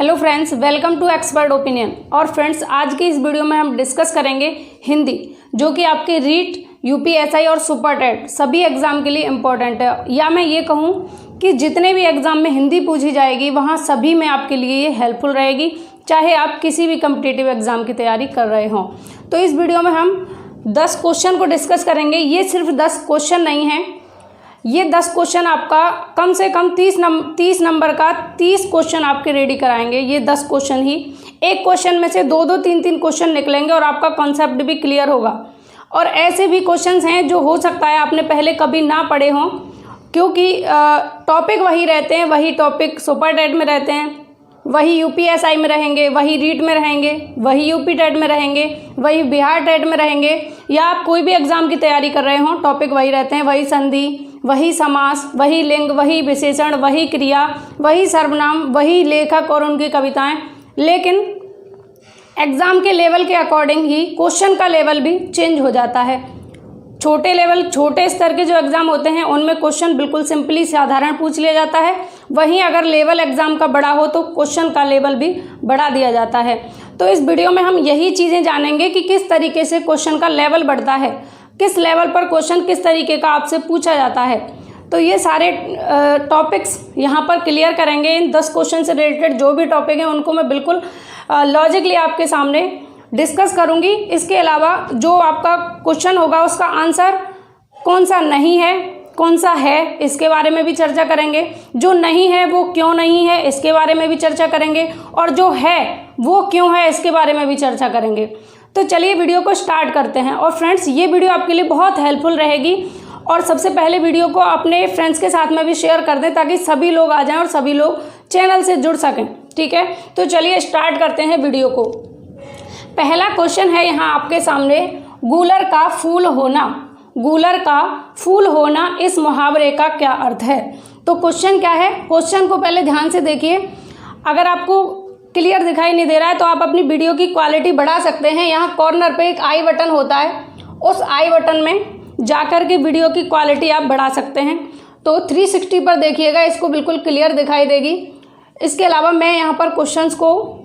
Hello friends, welcome to expert opinion. और friends, आज की इस वीडियो में हम डिस्कस करेंगे हिंदी, जो कि आपके रीट, यूपीएसआई और सुपर टेट सभी एग्जाम के लिए इम्पोर्टेंट है। या मैं ये कहूँ कि जितने भी एग्जाम में हिंदी पूछी जाएगी वहाँ सभी में आपके लिए ये हेल्पफुल रहेगी, चाहे आप किसी भी कम्पिटिटिव एग्जाम की तैयारी कर रहे हों। तो इस वीडियो में हम 10 क्वेश्चन को डिस्कस करेंगे। ये सिर्फ 10 क्वेश्चन नहीं है, ये 10 क्वेश्चन आपका कम से कम 30 नंबर का 30 क्वेश्चन आपके रेडी कराएंगे। ये 10 क्वेश्चन ही, एक क्वेश्चन में से 2-2, 3-3 क्वेश्चन निकलेंगे और आपका कॉन्सेप्ट भी क्लियर होगा। और ऐसे भी क्वेश्चंस हैं जो हो सकता है आपने पहले कभी ना पढ़े हों, क्योंकि टॉपिक वही रहते हैं, वही टॉपिक सुपर टेट में रहते हैं, वही यूपीएसआई में रहेंगे, वही रीट में रहेंगे, वही यूपी टेट में रहेंगे, वही बिहार टेट में रहेंगे, या आप कोई भी एग्जाम की तैयारी कर रहे हों, टॉपिक वही रहते हैं। वही संधि, वही समास, वही लिंग, वही विशेषण, वही क्रिया, वही सर्वनाम, वही लेखक और उनकी कविताएं। लेकिन एग्जाम के लेवल के अकॉर्डिंग ही क्वेश्चन का लेवल भी चेंज हो जाता है। छोटे स्तर के जो एग्जाम होते हैं उनमें क्वेश्चन बिल्कुल सिंपली साधारण पूछ लिया जाता है। वहीं अगर लेवल एग्जाम का बड़ा हो तो क्वेश्चन का लेवल भी बढ़ा दिया जाता है। तो इस वीडियो में हम यही चीज़ें जानेंगे कि किस तरीके से क्वेश्चन का लेवल बढ़ता है, किस लेवल पर क्वेश्चन किस तरीके का आपसे पूछा जाता है। तो ये सारे टॉपिक्स यहाँ पर क्लियर करेंगे। इन 10 क्वेश्चन से रिलेटेड जो भी टॉपिक हैं उनको मैं बिल्कुल लॉजिकली आपके सामने डिस्कस करूँगी। इसके अलावा जो आपका क्वेश्चन होगा उसका आंसर कौन सा नहीं है, कौन सा है, इसके बारे में भी चर्चा करेंगे। जो नहीं है वो क्यों नहीं है, इसके बारे में भी चर्चा करेंगे। और जो है वो क्यों है, इसके बारे में भी चर्चा करेंगे। तो चलिए वीडियो को स्टार्ट करते हैं। और फ्रेंड्स, ये वीडियो आपके लिए बहुत हेल्पफुल रहेगी। और सबसे पहले वीडियो को अपने फ्रेंड्स के साथ में भी शेयर कर दें, ताकि सभी लोग आ जाएं और सभी लोग चैनल से जुड़ सकें। ठीक है, तो चलिए स्टार्ट करते हैं वीडियो को। पहला क्वेश्चन है यहाँ आपके सामने, गूलर का फूल होना। गूलर का फूल होना, इस मुहावरे का क्या अर्थ है? तो क्वेश्चन क्या है, क्वेश्चन को पहले ध्यान से देखिए। अगर आपको क्लियर दिखाई नहीं दे रहा है तो आप अपनी वीडियो की क्वालिटी बढ़ा सकते हैं। यहाँ कॉर्नर पे एक आई बटन होता है, उस आई बटन में जाकर के वीडियो की क्वालिटी आप बढ़ा सकते हैं। तो 360 पर देखिएगा, इसको बिल्कुल क्लियर दिखाई देगी। इसके अलावा मैं यहाँ पर क्वेश्चंस को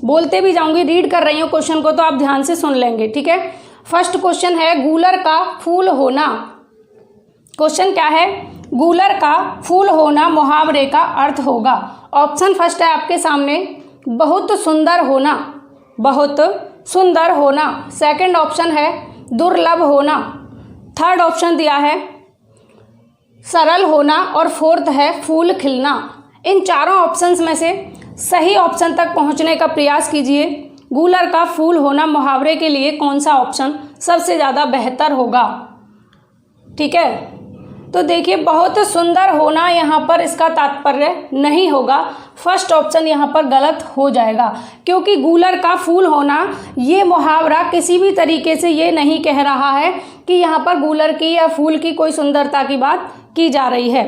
बोलते भी जाऊंगी, रीड कर रही हूँ क्वेश्चन को, तो आप ध्यान से सुन लेंगे। ठीक है, फर्स्ट क्वेश्चन है गूलर का फूल होना। क्वेश्चन क्या है, गूलर का फूल होना मुहावरे का अर्थ होगा। ऑप्शन फर्स्ट है आपके सामने, बहुत सुंदर होना। बहुत सुंदर होना। सेकंड ऑप्शन है दुर्लभ होना। थर्ड ऑप्शन दिया है सरल होना। और फोर्थ है फूल खिलना। इन चारों ऑप्शंस में से सही ऑप्शन तक पहुंचने का प्रयास कीजिए। गूलर का फूल होना मुहावरे के लिए कौन सा ऑप्शन सबसे ज़्यादा बेहतर होगा? ठीक है, तो देखिए, बहुत सुंदर होना यहाँ पर इसका तात्पर्य नहीं होगा। फर्स्ट ऑप्शन यहाँ पर गलत हो जाएगा, क्योंकि गूलर का फूल होना ये मुहावरा किसी भी तरीके से ये नहीं कह रहा है कि यहाँ पर गूलर की या फूल की कोई सुंदरता की बात की जा रही है।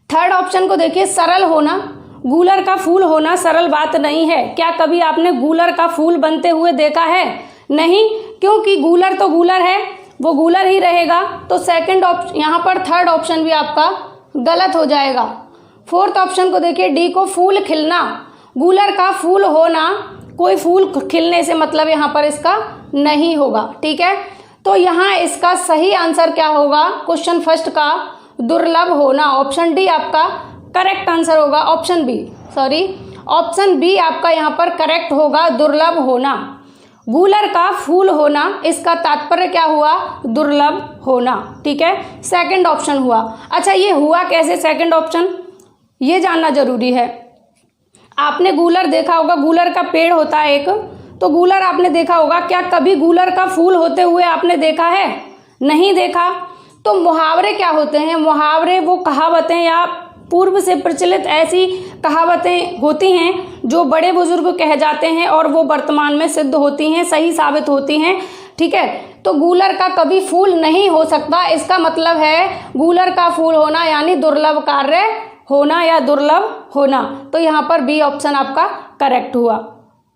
थर्ड ऑप्शन को देखिए, सरल होना। गूलर का फूल होना सरल बात नहीं है। क्या कभी आपने गूलर का फूल बनते हुए देखा है? नहीं, क्योंकि गूलर तो गूलर है, वो गूलर ही रहेगा। तो सेकंड ऑप्शन, यहाँ पर थर्ड ऑप्शन भी आपका गलत हो जाएगा। फोर्थ ऑप्शन को देखिए, डी को फूल खिलना। गूलर का फूल होना, कोई फूल खिलने से मतलब यहाँ पर इसका नहीं होगा। ठीक है, तो यहाँ इसका सही आंसर क्या होगा? क्वेश्चन फर्स्ट का दुर्लभ होना। ऑप्शन डी आपका करेक्ट आंसर होगा। ऑप्शन बी आपका यहाँ पर करेक्ट होगा, दुर्लभ होना। गूलर का फूल होना, इसका तात्पर्य क्या हुआ? दुर्लभ होना। ठीक है, सेकंड ऑप्शन हुआ। अच्छा, ये हुआ कैसे सेकंड ऑप्शन, ये जानना जरूरी है। आपने गूलर देखा होगा, गूलर का पेड़ होता है एक, तो गूलर आपने देखा होगा। क्या कभी गूलर का फूल होते हुए आपने देखा है? नहीं देखा। तो मुहावरे क्या होते हैं? मुहावरे वो कहावतें या पूर्व से प्रचलित ऐसी कहावतें होती हैं जो बड़े बुजुर्ग कह जाते हैं और वो वर्तमान में सिद्ध होती हैं, सही साबित होती हैं। ठीक है, तो गूलर का कभी फूल नहीं हो सकता, इसका मतलब है गूलर का फूल होना यानी दुर्लभ कार्य होना या दुर्लभ होना। तो यहाँ पर बी ऑप्शन आपका करेक्ट हुआ।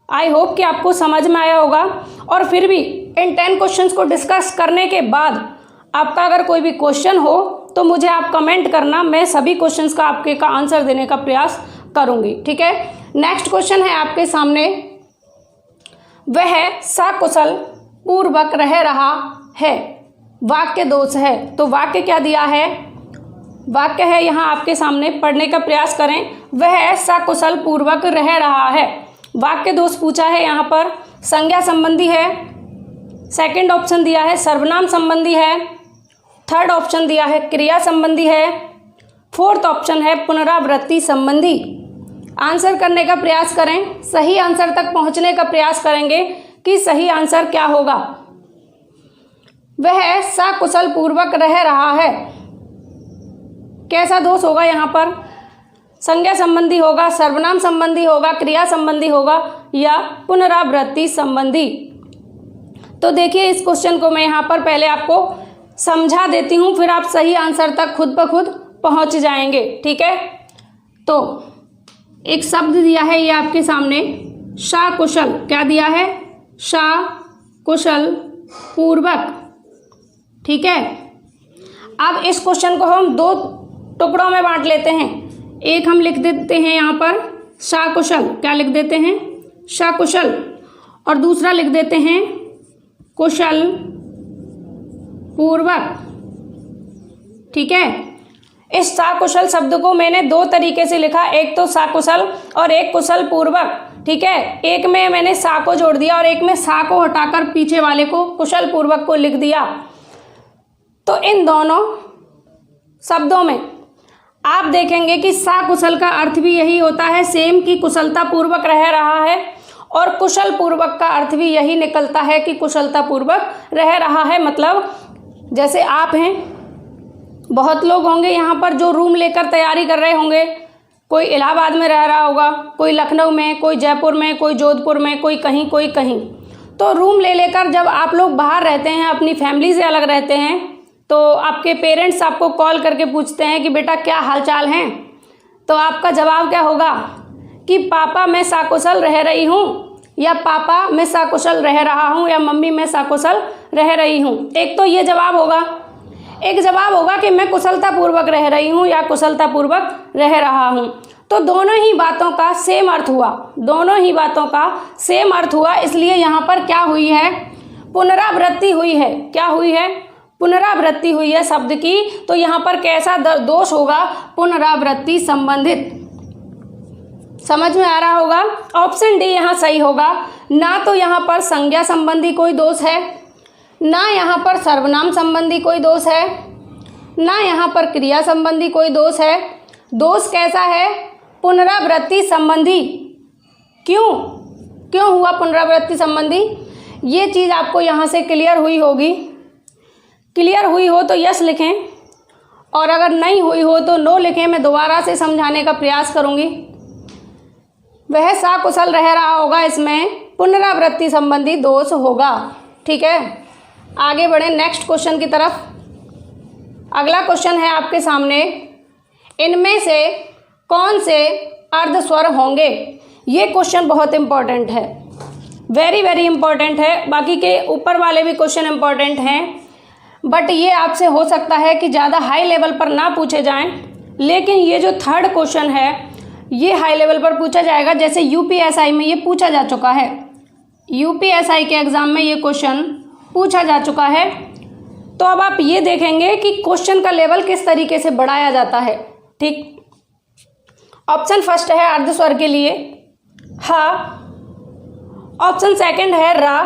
आई होप कि आपको समझ में आया होगा। और फिर भी इन 10 क्वेश्चंस को डिस्कस करने के बाद आपका अगर कोई भी क्वेश्चन हो तो मुझे आप कमेंट करना, मैं सभी क्वेश्चंस का आपके का आंसर देने का प्रयास करूँगी। ठीक है, नेक्स्ट क्वेश्चन है आपके सामने, वह सकुशल पूर्वक रह रहा है, वाक्य दोष है। तो वाक्य क्या दिया है, वाक्य है यहाँ आपके सामने, पढ़ने का प्रयास करें। वह सकुशल पूर्वक रह रहा है, वाक्य दोष पूछा है यहाँ पर। संज्ञा संबंधी है, सेकंड ऑप्शन दिया है सर्वनाम संबंधी है, थर्ड ऑप्शन दिया है क्रिया संबंधी है, फोर्थ ऑप्शन है पुनरावृत्ति संबंधी। आंसर करने का प्रयास करें, सही आंसर तक पहुंचने का प्रयास करेंगे कि सही आंसर क्या होगा। वह सकुशल पूर्वक रह रहा है, कैसा दोष होगा यहाँ पर, संज्ञा संबंधी होगा, सर्वनाम संबंधी होगा, क्रिया संबंधी होगा या पुनरावृत्ति संबंधी। तो देखिए इस क्वेश्चन को मैं यहाँ पर पहले आपको समझा देती हूँ, फिर आप सही आंसर तक खुद ब खुद पहुँच जाएंगे। ठीक है, तो एक शब्द दिया है ये आपके सामने, सकुशल, क्या दिया है, सकुशल पूर्वक। ठीक है, अब इस क्वेश्चन को हम दो टुकड़ों में बांट लेते हैं। एक हम लिख देते हैं यहाँ पर सकुशल, क्या लिख देते हैं, सकुशल, और दूसरा लिख देते हैं कुशल पूर्वक। ठीक है, इस सकुशल शब्द को मैंने दो तरीके से लिखा, एक तो सकुशल और एक कुशल पूर्वक। ठीक है, एक में मैंने सा को जोड़ दिया और एक में सा को हटाकर पीछे वाले को कुशल पूर्वक को लिख दिया। तो इन दोनों शब्दों में आप देखेंगे कि सकुशल का अर्थ भी यही होता है सेम, कि कुशलता पूर्वक रह रहा है, और कुशल पूर्वक का अर्थ भी यही निकलता है कि कुशलता पूर्वक रह रहा है। मतलब जैसे आप हैं, बहुत लोग होंगे यहाँ पर जो रूम लेकर तैयारी कर रहे होंगे, कोई इलाहाबाद में रह रहा होगा, कोई लखनऊ में, कोई जयपुर में, कोई जोधपुर में, कोई कहीं कोई कहीं। तो रूम ले लेकर जब आप लोग बाहर रहते हैं, अपनी फैमिली से अलग रहते हैं, तो आपके पेरेंट्स आपको कॉल करके पूछते हैं कि बेटा क्या हालचाल हैं, तो आपका जवाब क्या होगा कि पापा मैं सकुशल रह रही हूँ, या पापा मैं सकुशल रह रहा हूँ, या मम्मी मैं सकुशल रह रही हूँ। एक तो ये जवाब होगा, एक जवाब होगा कि मैं कुशलतापूर्वक रह रही हूँ या कुशलतापूर्वक रह रहा हूँ। तो दोनों ही बातों का सेम अर्थ हुआ, दोनों ही बातों का सेम अर्थ हुआ, इसलिए यहाँ पर क्या हुई है, पुनरावृत्ति हुई है। क्या हुई है, पुनरावृत्ति हुई है शब्द की। तो यहाँ पर कैसा दोष होगा, पुनरावृत्ति संबंधित। समझ में आ रहा होगा, ऑप्शन डी यहाँ सही होगा। ना तो यहाँ पर संज्ञा संबंधी कोई दोष है, ना यहाँ पर सर्वनाम संबंधी कोई दोष है, ना यहाँ पर क्रिया संबंधी कोई दोष है। दोष कैसा है, पुनरावृत्ति संबंधी। क्यों हुआ पुनरावृत्ति संबंधी, ये चीज़ आपको यहाँ से क्लियर हुई होगी। क्लियर हुई हो तो यस लिखें, और अगर नहीं हुई हो तो नो लिखें। मैं दोबारा से समझाने का प्रयास करूँगी। वह सकुशल रह रहा होगा, इसमें पुनरावृत्ति संबंधी दोष होगा। ठीक है, आगे बढ़े नेक्स्ट क्वेश्चन की तरफ। अगला क्वेश्चन है आपके सामने, इनमें से कौन से अर्ध स्वर होंगे। ये क्वेश्चन बहुत इंपॉर्टेंट है, वेरी वेरी इंपॉर्टेंट है। बाकी के ऊपर वाले भी क्वेश्चन इंपॉर्टेंट हैं, बट ये आपसे हो सकता है कि ज़्यादा हाई लेवल पर ना पूछे जाएं, लेकिन ये जो थर्ड क्वेश्चन है ये हाई लेवल पर पूछा जाएगा। जैसे यूपीएसआई में ये पूछा जा चुका है, यूपीएसआई के एग्ज़ाम में ये क्वेश्चन पूछा जा चुका है। तो अब आप ये देखेंगे कि क्वेश्चन का लेवल किस तरीके से बढ़ाया जाता है। ठीक, ऑप्शन फर्स्ट है अर्ध स्वर के लिए हा, ऑप्शन सेकंड है रा,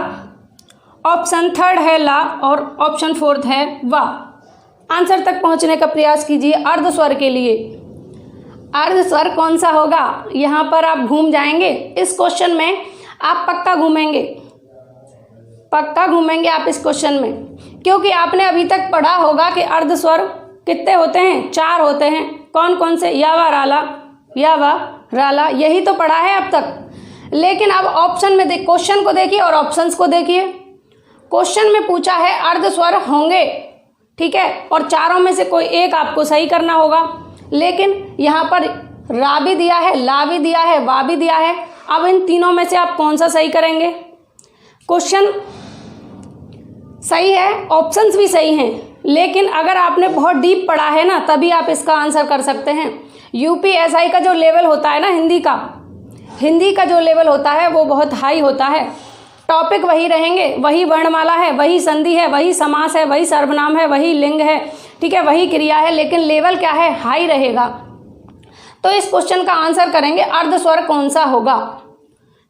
ऑप्शन थर्ड है ला, और ऑप्शन फोर्थ है वा। आंसर तक पहुंचने का प्रयास कीजिए। अर्ध स्वर के लिए अर्ध स्वर कौन सा होगा, यहाँ पर आप घूम जाएंगे। इस क्वेश्चन में आप पक्का घूमेंगे आप इस क्वेश्चन में, क्योंकि आपने अभी तक पढ़ा होगा कि अर्ध स्वर कितने होते हैं, 4 होते हैं। कौन कौन से, या वा राला, यही तो पढ़ा है अब तक। लेकिन अब ऑप्शन में क्वेश्चन को देखिए और ऑप्शंस को देखिए। क्वेश्चन में पूछा है अर्ध स्वर होंगे, ठीक है, और चारों में से कोई एक आपको सही करना होगा। लेकिन यहाँ पर रा भी दिया है, ला भी दिया है, वा भी दिया है। अब इन तीनों में से आप कौन सा सही करेंगे। क्वेश्चन सही है, ऑप्शंस भी सही हैं, लेकिन अगर आपने बहुत डीप पढ़ा है ना, तभी आप इसका आंसर कर सकते हैं। यूपीएसआई का जो लेवल होता है ना, हिंदी का जो लेवल होता है वो बहुत हाई होता है। टॉपिक वही रहेंगे, वही वर्णमाला है, वही संधि है, वही समास है, वही सर्वनाम है, वही लिंग है, ठीक है, वही क्रिया है, लेकिन लेवल क्या है, हाई रहेगा। तो इस क्वेश्चन का आंसर करेंगे अर्धस्वर कौन सा होगा।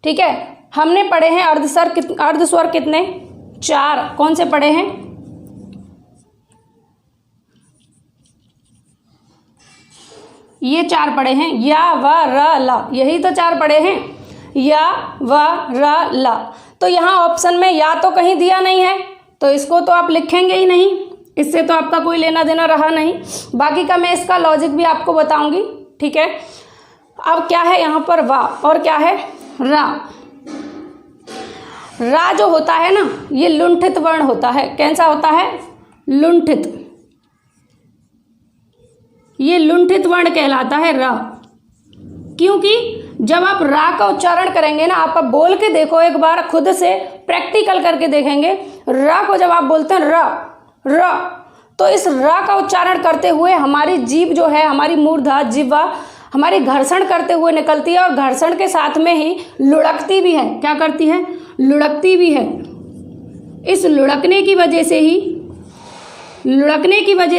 ठीक है, हमने पढ़े हैं अर्धस्वर कितने, 4। कौन से पढ़े हैं, ये 4 पढ़े हैं, या व र ला, यही तो 4 पढ़े हैं, या व र ला। तो यहाँ ऑप्शन में या तो कहीं दिया नहीं है, तो इसको तो आप लिखेंगे ही नहीं, इससे तो आपका कोई लेना देना रहा नहीं। बाकी का मैं इसका लॉजिक भी आपको बताऊंगी। ठीक है, अब क्या है यहाँ पर वा और क्या है रा। रा जो होता है ना, ये लुंठित वर्ण होता है। कैसा होता है, लुंठित, ये लुंठित वर्ण कहलाता है रा। क्योंकि जब आप रा का उच्चारण करेंगे ना, आप बोल के देखो एक बार, खुद से प्रैक्टिकल करके देखेंगे। रा को जब आप बोलते हैं र, तो इस रा का उच्चारण करते हुए हमारी जीभ जो है, हमारी मूर्धा जिह्वा हमारी घर्षण करते हुए निकलती है, और घर्षण के साथ में ही लुढ़कती भी है। क्या करती है, लुढ़कती भी है। इस लुढ़कने की वजह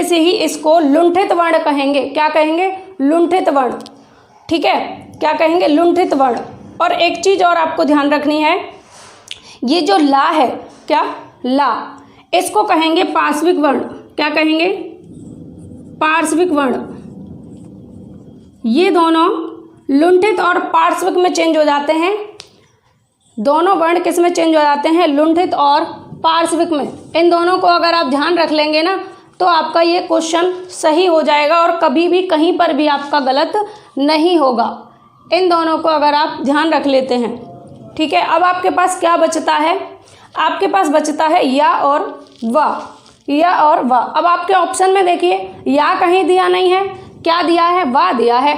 से ही इसको लुंठित वर्ण कहेंगे। क्या कहेंगे, लुंठित वर्ण। ठीक है, क्या कहेंगे, लुंठित वर्ण। और एक चीज और आपको ध्यान रखनी है, ये जो ला है, क्या ला, इसको कहेंगे पार्श्विक वर्ण। क्या कहेंगे, पार्श्विक वर्ण। ये दोनों लुंठित और पार्श्विक में चेंज हो जाते हैं। दोनों वर्ण किस में चेंज हो जाते हैं, लुंठित और पार्श्विक में। इन दोनों को अगर आप ध्यान रख लेंगे ना, तो आपका ये क्वेश्चन सही हो जाएगा और कभी भी कहीं पर भी आपका गलत नहीं होगा। इन दोनों को अगर आप ध्यान रख लेते हैं। ठीक है, अब आपके पास क्या बचता है, आपके पास बचता है या और वा, या और वा। अब आपके ऑप्शन में देखिए, या कहीं दिया नहीं है, क्या दिया है, वा दिया है।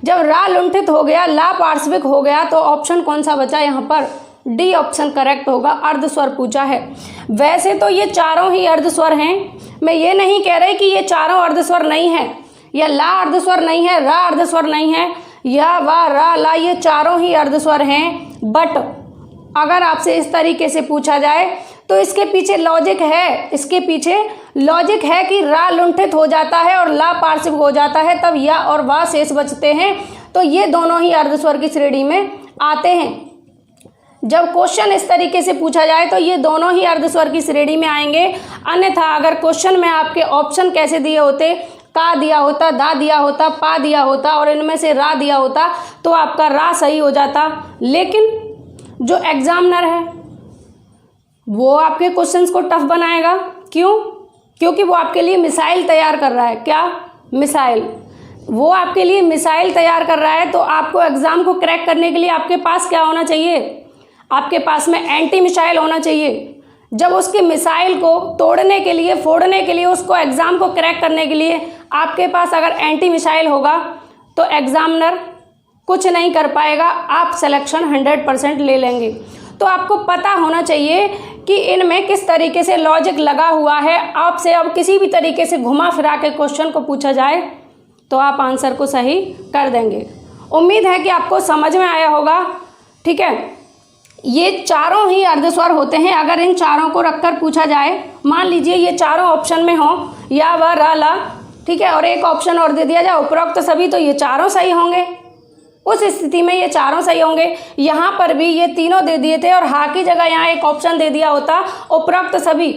जब रा लुंठित हो गया, ला पार्श्विक हो गया, तो ऑप्शन कौन सा बचा यहाँ पर, डी ऑप्शन करेक्ट होगा। अर्धस्वर पूछा है। वैसे तो ये चारों ही अर्धस्वर हैं, मैं ये नहीं कह रही कि ये चारों अर्धस्वर नहीं है, या ला अर्धस्वर नहीं है, रा अर्धस्वर नहीं है, या वा रा ला, ये चारों ही अर्धस्वर हैं। बट अगर आपसे इस तरीके से पूछा जाए तो इसके पीछे लॉजिक है, इसके पीछे लॉजिक है कि रा लुंठित हो जाता है और ला पार्श्विक हो जाता है, तब या और वा शेष बचते हैं। तो ये दोनों ही अर्धस्वर की श्रेणी में आते हैं। जब क्वेश्चन इस तरीके से पूछा जाए तो ये दोनों ही अर्धस्वर की श्रेणी में आएंगे। अन्यथा अगर क्वेश्चन में आपके ऑप्शन कैसे दिए होते, का दिया होता, दा दिया होता, पा दिया होता और इनमें से रा दिया होता, तो आपका रा सही हो जाता। लेकिन जो एग्जामिनर है वो आपके क्वेश्चंस को टफ बनाएगा। क्यों, क्योंकि वो आपके लिए मिसाइल तैयार कर रहा है। क्या, मिसाइल, वो आपके लिए मिसाइल तैयार कर रहा है। तो आपको एग्जाम को क्रैक करने के लिए आपके पास क्या होना चाहिए, आपके पास में एंटी मिसाइल होना चाहिए। जब उसकी मिसाइल को तोड़ने के लिए, फोड़ने के लिए, उसको एग्जाम को क्रैक करने के लिए आपके पास अगर एंटी मिसाइल होगा तो एग्जामिनर कुछ नहीं कर पाएगा, आप सिलेक्शन 100% ले लेंगे। तो आपको पता होना चाहिए कि इनमें किस तरीके से लॉजिक लगा हुआ है। आपसे अब किसी भी तरीके से घुमा फिरा के क्वेश्चन को पूछा जाए तो आप आंसर को सही कर देंगे। उम्मीद है कि आपको समझ में आया होगा। ठीक है, ये चारों ही अर्धस्वर होते हैं। अगर इन चारों को रखकर पूछा जाए, मान लीजिए ये चारों ऑप्शन में हो, या व रा ला, ठीक है, और एक ऑप्शन और दे दिया जाए उपरोक्त सभी, तो ये चारों सही होंगे। उस स्थिति में ये चारों सही होंगे। यहाँ पर भी ये तीनों दे दिए थे और हा की जगह यहाँ एक ऑप्शन दे दिया होता उपरोक्त सभी।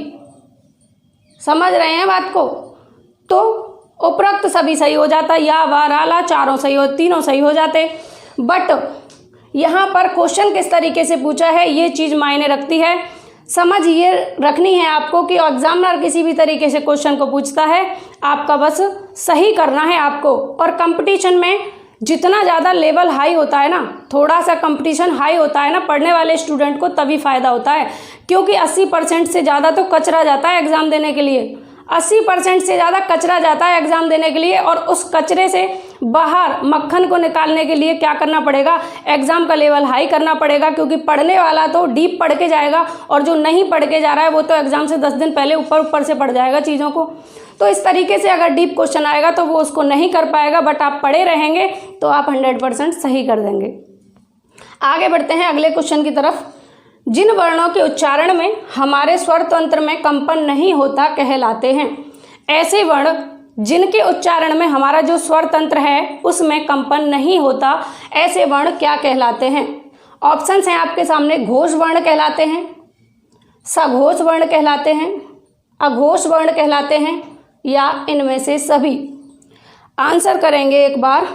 समझ रहे हैं बात को, तो उपरोक्त सभी सही हो जाता, या व रा ला चारों सही हो, तीनों सही हो जाते। बट यहाँ पर क्वेश्चन किस तरीके से पूछा है, ये चीज़ मायने रखती है। समझ ये रखनी है आपको कि एग्जामिनर किसी भी तरीके से क्वेश्चन को पूछता है, आपका बस सही करना है आपको। और कंपटीशन में जितना ज़्यादा लेवल हाई होता है ना, थोड़ा सा कंपटीशन हाई होता है ना, पढ़ने वाले स्टूडेंट को तभी फ़ायदा होता है। क्योंकि 80% से ज़्यादा तो कचरा जाता है एग्ज़ाम देने के लिए, 80% से ज़्यादा कचरा जाता है एग्ज़ाम देने के लिए। और उस कचरे से बाहर मक्खन को निकालने के लिए क्या करना पड़ेगा, एग्जाम का लेवल हाई करना पड़ेगा, क्योंकि पढ़ने वाला तो डीप पढ़ के जाएगा और जो नहीं पढ़ के जा रहा है वो तो एग्जाम से 10 दिन पहले ऊपर से पढ़ जाएगा चीज़ों को। तो इस तरीके से अगर डीप क्वेश्चन आएगा तो वो उसको नहीं कर पाएगा, बट आप पढ़े रहेंगे तो आप 100% सही कर देंगे। आगे बढ़ते हैं अगले क्वेश्चन की तरफ। जिन वर्णों के उच्चारण में हमारे स्वर तंत्र में कंपन नहीं होता कहलाते हैं। ऐसे वर्ण जिनके उच्चारण में हमारा जो स्वर तंत्र है उसमें कंपन नहीं होता, ऐसे वर्ण क्या कहलाते हैं? ऑप्शंस हैं आपके सामने। घोष वर्ण कहलाते हैं, सघोष वर्ण कहलाते हैं, अघोष वर्ण कहलाते हैं, या इनमें से सभी। आंसर करेंगे एक बार,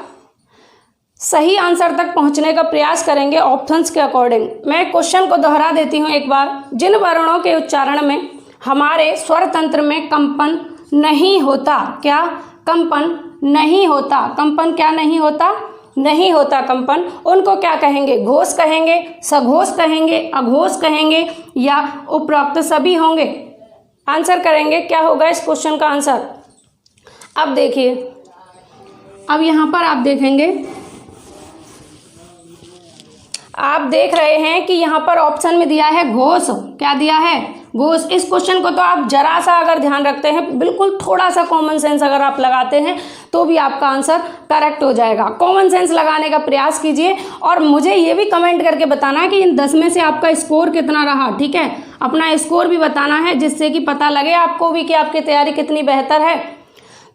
सही आंसर तक पहुंचने का प्रयास करेंगे ऑप्शंस के अकॉर्डिंग। मैं क्वेश्चन को दोहरा देती हूं एक बार। जिन वर्णों के उच्चारण में हमारे स्वर तंत्र में कंपन नहीं होता, क्या कंपन नहीं होता, कंपन क्या नहीं होता, नहीं होता कंपन, उनको क्या कहेंगे? घोष कहेंगे, सघोष कहेंगे, अघोष कहेंगे, या उपरोक्त सभी होंगे? आंसर करेंगे, क्या होगा इस क्वेश्चन का आंसर? अब देखिए, अब यहाँ पर आप देखेंगे, आप देख रहे हैं कि यहाँ पर ऑप्शन में दिया है घोष। क्या दिया है? घोष। इस क्वेश्चन को तो आप जरा सा अगर ध्यान रखते हैं, बिल्कुल थोड़ा सा कॉमन सेंस अगर आप लगाते हैं तो भी आपका आंसर करेक्ट हो जाएगा। कॉमन सेंस लगाने का प्रयास कीजिए और मुझे ये भी कमेंट करके बताना कि इन 10 में से आपका स्कोर कितना रहा। ठीक है, अपना स्कोर भी बताना है, जिससे कि पता लगे आपको भी कि आपकी तैयारी कितनी बेहतर है।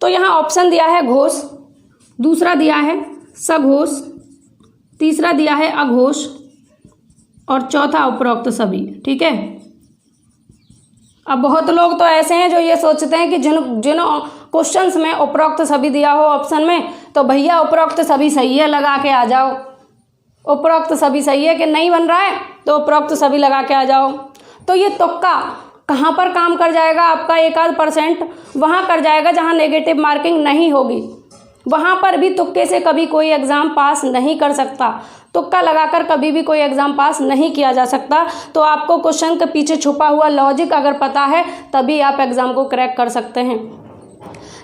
तो यहाँ ऑप्शन दिया है घोष, दूसरा दिया है सघोष, तीसरा दिया है अघोष और चौथा उपरोक्त सभी। ठीक है, अब बहुत लोग तो ऐसे हैं जो ये सोचते हैं कि जिन क्वेश्चंस में उपरोक्त सभी दिया हो ऑप्शन में, तो भैया उपरोक्त सभी सही है, लगा के आ जाओ। उपरोक्त सभी सही है कि नहीं बन रहा है तो उपरोक्त सभी लगा के आ जाओ। तो ये तुक्का कहाँ पर काम कर जाएगा आपका? 1% वहाँ कर जाएगा जहाँ नेगेटिव मार्किंग नहीं होगी। वहाँ पर भी तुक्के से कभी कोई एग्ज़ाम पास नहीं कर सकता। तुक्का लगाकर कभी भी कोई एग्ज़ाम पास नहीं किया जा सकता। तो आपको क्वेश्चन के पीछे छुपा हुआ लॉजिक अगर पता है तभी आप एग्ज़ाम को क्रैक कर सकते हैं।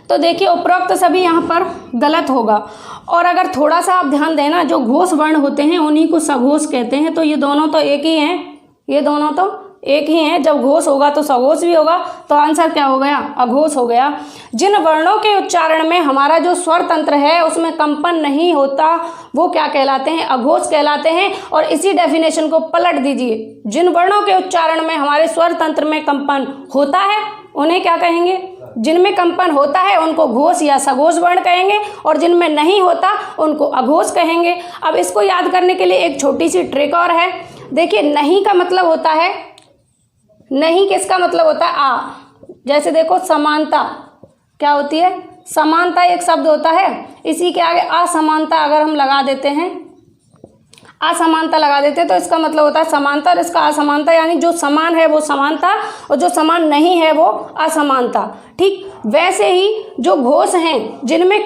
तो देखिए, उपरोक्त सभी यहाँ पर गलत होगा। और अगर थोड़ा सा आप ध्यान देना, जो घोष वर्ण होते हैं उन्हीं को सघोष कहते हैं। तो ये दोनों तो एक ही हैं, ये दोनों तो एक ही हैं। जब घोष होगा तो सघोष भी होगा, तो आंसर क्या हो गया? अघोष हो गया। जिन वर्णों के उच्चारण में हमारा जो स्वर तंत्र है उसमें कंपन नहीं होता, वो क्या कहलाते हैं? अघोष कहलाते हैं। और इसी डेफिनेशन को पलट दीजिए, जिन वर्णों के उच्चारण में हमारे स्वर तंत्र में कंपन होता है उन्हें क्या कहेंगे? जिनमें कंपन होता है उनको घोष या सघोष वर्ण कहेंगे, और जिनमें नहीं होता उनको अघोष कहेंगे। अब इसको याद करने के लिए एक छोटी सी ट्रिक और है। देखिए, नहीं का मतलब होता है, नहीं किसका मतलब होता है? आ। जैसे देखो, समानता क्या होती है? समानता एक शब्द होता है, इसी के आगे असमानता अगर हम लगा देते हैं, असमानता लगा देते हैं तो इसका मतलब होता है समानता, और इसका असमानता, यानी जो समान है वो समानता और जो समान नहीं है वो असमानता। ठीक वैसे ही जो घोष हैं जिनमें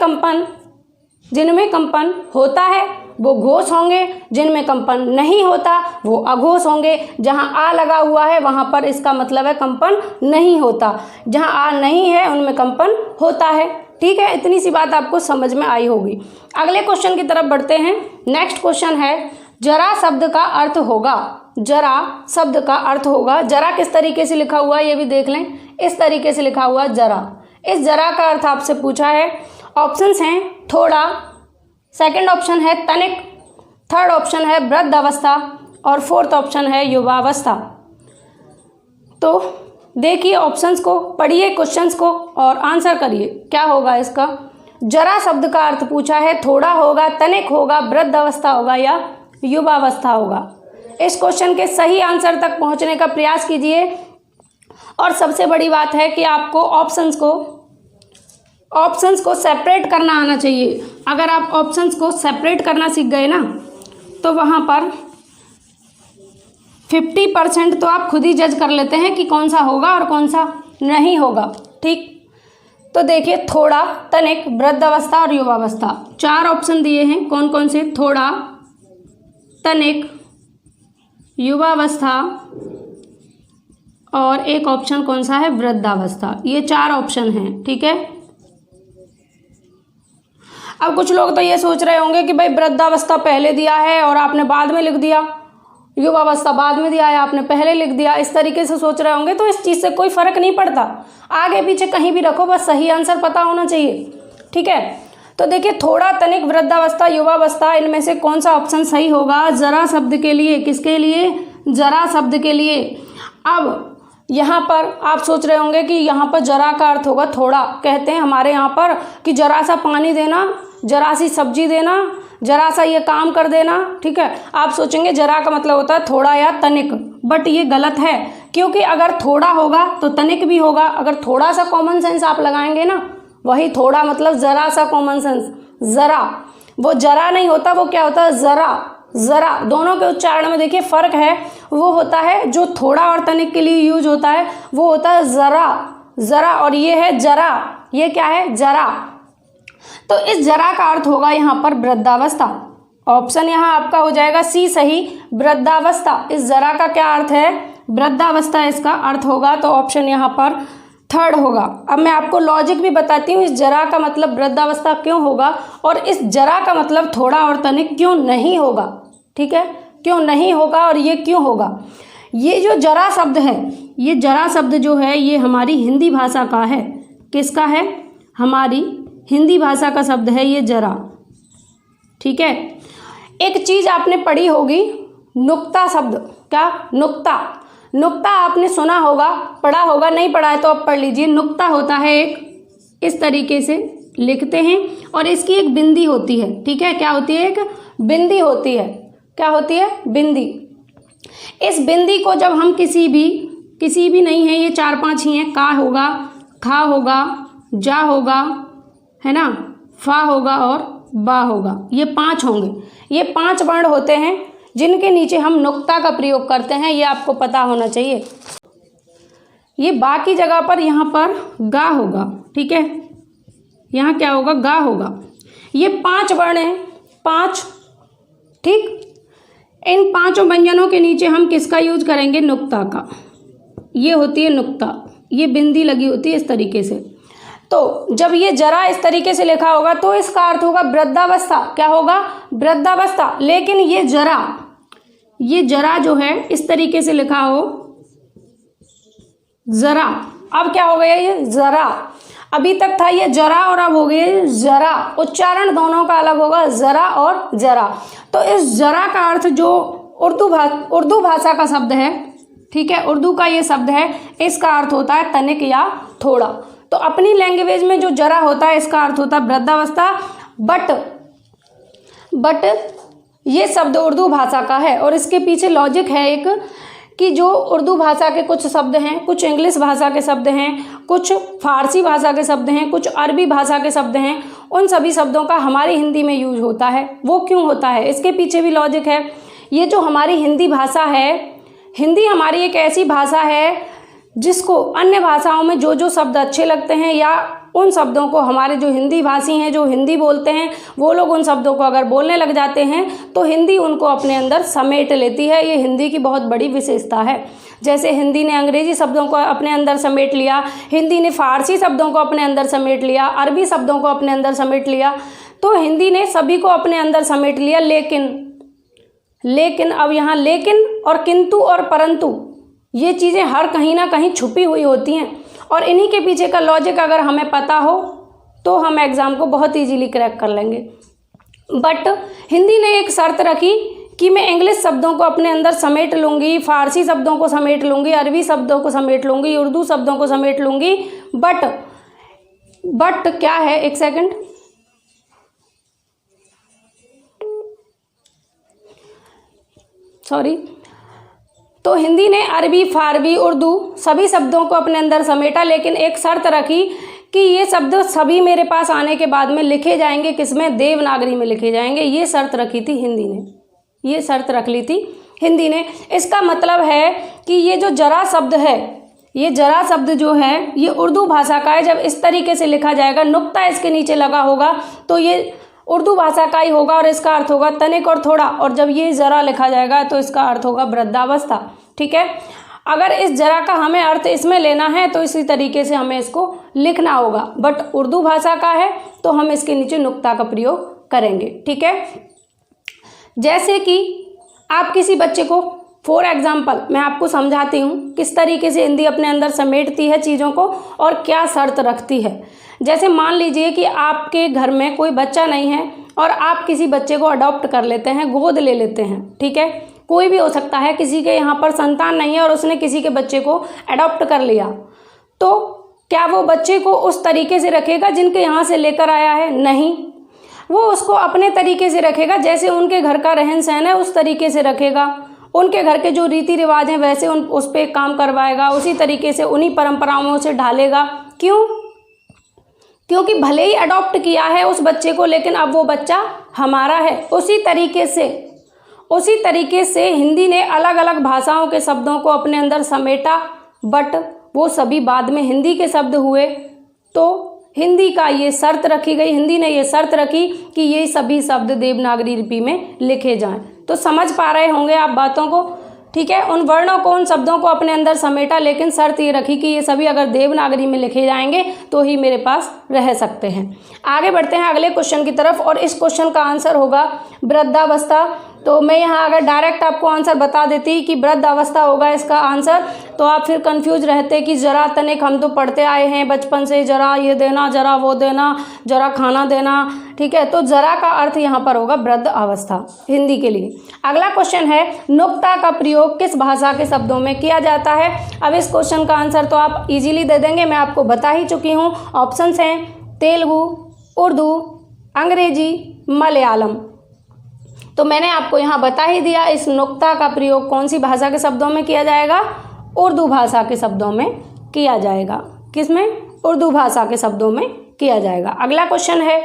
कंपन होता है वो घोष होंगे, जिनमें कंपन नहीं होता वो अघोष होंगे। जहां आ लगा हुआ है वहां पर इसका मतलब है कंपन नहीं होता, जहां आ नहीं है उनमें कंपन होता है। ठीक है, इतनी सी बात आपको समझ में आई होगी। अगले क्वेश्चन की तरफ बढ़ते हैं। नेक्स्ट क्वेश्चन है, जरा शब्द का अर्थ होगा। जरा शब्द का अर्थ होगा। जरा किस तरीके से लिखा हुआ है ये भी देख लें। इस तरीके से लिखा हुआ है जरा। इस जरा का अर्थ आपसे पूछा है। ऑप्शंस हैं थोड़ा, सेकंड ऑप्शन है तनिक, थर्ड ऑप्शन है वृद्ध अवस्था और फोर्थ ऑप्शन है युवावस्था। तो देखिए ऑप्शंस को, पढ़िए क्वेश्चंस को और आंसर करिए क्या होगा इसका। जरा शब्द का अर्थ पूछा है, थोड़ा होगा, तनिक होगा, वृद्ध अवस्था होगा या युवावस्था होगा। इस क्वेश्चन के सही आंसर तक पहुंचने का प्रयास कीजिए। और सबसे बड़ी बात है कि आपको ऑप्शंस को सेपरेट करना आना चाहिए। अगर आप ऑप्शंस को सेपरेट करना सीख गए ना तो वहाँ पर 50% तो आप खुद ही जज कर लेते हैं कि कौन सा होगा और कौन सा नहीं होगा। ठीक, तो देखिए, थोड़ा, तनिक, वृद्ध अवस्था और युवावस्था, 4 ऑप्शन दिए हैं। कौन कौन से? थोड़ा, तनिक, युवावस्था और एक ऑप्शन कौन सा है? वृद्धावस्था। ये 4 ऑप्शन हैं। ठीक है, अब कुछ लोग तो ये सोच रहे होंगे कि भाई वृद्धावस्था पहले दिया है और आपने बाद में लिख दिया, युवावस्था बाद में दिया है आपने पहले लिख दिया, इस तरीके से सोच रहे होंगे। तो इस चीज़ से कोई फ़र्क नहीं पड़ता, आगे पीछे कहीं भी रखो, बस सही आंसर पता होना चाहिए। ठीक है, तो देखिए थोड़ा, तनिक, वृद्धावस्था, युवावस्था, इनमें से कौन सा ऑप्शन सही होगा जरा शब्द के लिए? किसके लिए? जरा शब्द के लिए। अब यहाँ पर आप सोच रहे होंगे कि यहाँ पर जरा का अर्थ होगा थोड़ा। कहते हैं हमारे यहाँ पर कि जरा सा पानी देना, जरा सी सब्जी देना, जरा सा ये काम कर देना। ठीक है, आप सोचेंगे जरा का मतलब होता है थोड़ा या तनिक, बट ये गलत है, क्योंकि अगर थोड़ा होगा तो तनिक भी होगा। अगर थोड़ा सा कॉमन सेंस आप लगाएंगे ना, वही थोड़ा मतलब जरा सा कॉमन सेंस, जरा, वो जरा नहीं होता, वो क्या होता है? जरा। जरा, दोनों के उच्चारण में देखिए फर्क है। वो होता है जो थोड़ा और तनिक के लिए यूज होता है, वो होता है जरा, जरा, और ये है जरा। ये क्या है? जरा। तो इस जरा का अर्थ होगा यहाँ पर वृद्धावस्था। ऑप्शन यहाँ आपका हो जाएगा सी सही, वृद्धावस्था। इस जरा का क्या अर्थ है? वृद्धावस्था इसका अर्थ होगा, तो ऑप्शन यहाँ पर थर्ड होगा। अब मैं आपको लॉजिक भी बताती हूँ, इस जरा का मतलब वृद्धावस्था क्यों होगा और इस जरा का मतलब थोड़ा और तनिक क्यों नहीं होगा। ठीक है, क्यों नहीं होगा और ये क्यों होगा? ये जो जरा शब्द है, ये जरा शब्द जो है ये हमारी हिंदी भाषा का है। किसका है? हमारी हिंदी भाषा का शब्द है ये जरा। ठीक है, एक चीज़ आपने पढ़ी होगी, नुक्ता शब्द। क्या? नुक्ता। नुक्ता आपने सुना होगा, पढ़ा होगा, नहीं पढ़ा है तो आप पढ़ लीजिए। नुक्ता होता है एक, इस तरीके से लिखते हैं और इसकी एक बिंदी होती है। ठीक है, क्या होती है? एक बिंदी होती है। क्या होती है? बिंदी। इस बिंदी को जब हम किसी भी नहीं है, ये 4-5 ही हैं, का होगा, खा होगा, जा होगा, है ना, फा होगा और बा होगा, ये 5 होंगे। ये 5 वर्ण होते हैं जिनके नीचे हम नुक्ता का प्रयोग करते हैं, ये आपको पता होना चाहिए। ये बाकी जगह पर यहाँ पर गा होगा। ठीक है, यहाँ क्या होगा? गा होगा। ये 5 वर्ण हैं, 5। ठीक, इन 5 व्यंजनों के नीचे हम किसका यूज करेंगे? नुक्ता का। ये होती है नुक्ता, ये बिंदी लगी होती है इस तरीके से। तो जब ये जरा इस तरीके से लिखा होगा तो इसका अर्थ होगा वृद्धावस्था। क्या होगा? वृद्धावस्था। लेकिन ये जरा जो है इस तरीके से लिखा हो, जरा, अब क्या हो गया? ये जरा। अभी तक था ये जरा और अब हो गया जरा। उच्चारण दोनों का अलग होगा, जरा और जरा। तो इस जरा का अर्थ जो उर्दू भाषा का शब्द है, ठीक है, उर्दू का ये शब्द है, इसका अर्थ होता है तनिक या थोड़ा। तो अपनी लैंग्वेज में जो जरा होता है इसका अर्थ होता है वृद्धावस्था। बट ये शब्द उर्दू भाषा का है और इसके पीछे लॉजिक है एक, कि जो उर्दू भाषा के कुछ शब्द हैं, कुछ इंग्लिश भाषा के शब्द हैं, कुछ फारसी भाषा के शब्द हैं, कुछ अरबी भाषा के शब्द हैं, उन सभी शब्दों का हमारी हिंदी में यूज होता है। वो क्यों होता है? इसके पीछे भी लॉजिक है। ये जो हमारी हिंदी भाषा है, हिंदी हमारी एक ऐसी भाषा है जिसको अन्य भाषाओं में जो जो शब्द अच्छे लगते हैं या उन शब्दों को हमारे जो हिंदी भाषी हैं, जो हिंदी बोलते हैं, वो लोग उन शब्दों को अगर बोलने लग जाते हैं तो हिंदी उनको अपने अंदर समेट लेती है। ये हिंदी की बहुत बड़ी विशेषता है। जैसे हिंदी ने अंग्रेजी शब्दों को अपने अंदर समेट लिया, हिंदी ने फारसी शब्दों को अपने अंदर समेट लिया, अरबी शब्दों को अपने अंदर समेट लिया, तो हिंदी ने सभी को अपने अंदर समेट लिया। लेकिन अब यहाँ लेकिन और किंतु और परंतु ये चीज़ें हर कहीं ना कहीं छुपी हुई होती हैं और इन्हीं के पीछे का लॉजिक अगर हमें पता हो तो हम एग्ज़ाम को बहुत इजीली क्रैक कर लेंगे। बट हिंदी ने एक शर्त रखी कि मैं इंग्लिश शब्दों को अपने अंदर समेट लूँगी, फारसी शब्दों को समेट लूँगी, अरबी शब्दों को समेट लूँगी, उर्दू शब्दों को समेट लूँगी। बट क्या है, एक सेकंड, सॉरी। तो हिंदी ने अरबी, फारवी, उर्दू सभी शब्दों को अपने अंदर समेटा, लेकिन एक शर्त रखी कि ये शब्द सभी मेरे पास आने के बाद में लिखे जाएंगे, किसमें? देवनागरी में लिखे जाएंगे। ये शर्त रखी थी हिंदी ने, ये शर्त रख ली थी हिंदी ने। इसका मतलब है कि ये जो जरा शब्द है, ये जरा शब्द जो है ये उर्दू भाषा का है। जब इस तरीके से लिखा जाएगा, नुक्ता इसके नीचे लगा होगा, तो ये उर्दू भाषा का ही होगा और इसका अर्थ होगा तनिक और थोड़ा। और जब ये जरा लिखा जाएगा तो इसका अर्थ होगा वृद्धावस्था। ठीक है, अगर इस जरा का हमें अर्थ इसमें लेना है तो इसी तरीके से हमें इसको लिखना होगा, बट उर्दू भाषा का है तो हम इसके नीचे नुक्ता का प्रयोग करेंगे। ठीक है, जैसे कि आप किसी बच्चे को, फॉर एग्जाम्पल मैं आपको समझाती हूँ किस तरीके से हिंदी अपने अंदर समेटती है चीज़ों को और क्या शर्त रखती है। जैसे मान लीजिए कि आपके घर में कोई बच्चा नहीं है और आप किसी बच्चे को अडॉप्ट कर लेते हैं, गोद ले लेते हैं। ठीक है, कोई भी हो सकता है, किसी के यहाँ पर संतान नहीं है और उसने किसी के बच्चे को अडॉप्ट कर लिया, तो क्या वो बच्चे को उस तरीके से रखेगा जिनके यहाँ से लेकर आया है? नहीं, वो उसको अपने तरीके से रखेगा, जैसे उनके घर का रहन सहन है उस तरीके से रखेगा, उनके घर के जो रीति रिवाज हैं वैसे उस पर काम करवाएगा, उसी तरीके से उन्हीं परंपराओं से ढालेगा। क्यों? क्योंकि भले ही अडॉप्ट किया है उस बच्चे को, लेकिन अब वो बच्चा हमारा है। उसी तरीके से हिंदी ने अलग अलग भाषाओं के शब्दों को अपने अंदर समेटा, बट वो सभी बाद में हिंदी के शब्द हुए। तो हिंदी का ये शर्त रखी गई, हिंदी ने ये शर्त रखी कि ये सभी शब्द देवनागरी लिपि में लिखे जाएं। तो समझ पा रहे होंगे आप बातों को। ठीक है, उन वर्णों को, उन शब्दों को अपने अंदर समेटा, लेकिन शर्त ये रखी कि ये सभी अगर देवनागरी में लिखे जाएंगे तो ही मेरे पास रह सकते हैं। आगे बढ़ते हैं अगले क्वेश्चन की तरफ, और इस क्वेश्चन का आंसर होगा वृद्धावस्था। तो मैं यहाँ अगर डायरेक्ट आपको आंसर बता देती कि वृद्धावस्था होगा इसका आंसर, तो आप फिर कंफ्यूज रहते कि जरा तनिक हम तो पढ़ते आए हैं बचपन से, जरा ये देना, जरा वो देना, जरा खाना देना। ठीक है, तो जरा का अर्थ यहाँ पर होगा वृद्ध अवस्था हिंदी के लिए। अगला क्वेश्चन है, नुक्ता का प्रयोग किस भाषा के शब्दों में किया जाता है? अब इस क्वेश्चन का आंसर तो आप इजीली दे देंगे, मैं आपको बता ही चुकी हूँ। ऑप्शंस हैं तेलुगु, उर्दू, अंग्रेजी, मलयालम। तो मैंने आपको यहाँ बता ही दिया, इस नुक्ता का प्रयोग कौन सी भाषा के शब्दों में किया जाएगा? उर्दू भाषा के शब्दों में किया जाएगा। किसमें? उर्दू भाषा के शब्दों में किया जाएगा। अगला क्वेश्चन है,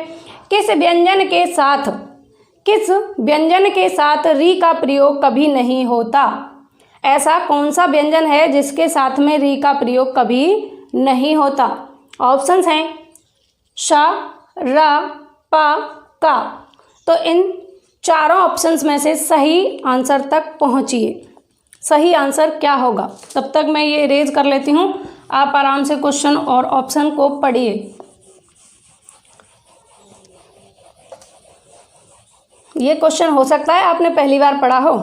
किस व्यंजन के साथ री का प्रयोग कभी नहीं होता? ऐसा कौन सा व्यंजन है जिसके साथ में री का प्रयोग कभी नहीं होता? ऑप्शंस हैं श, र, प, का। तो इन चारों ऑप्शंस में से सही आंसर तक पहुंचिए। सही आंसर क्या होगा? तब तक मैं ये इरेज कर लेती हूँ, आप आराम से क्वेश्चन और ऑप्शन को पढ़िए। ये क्वेश्चन हो सकता है आपने पहली बार पढ़ा हो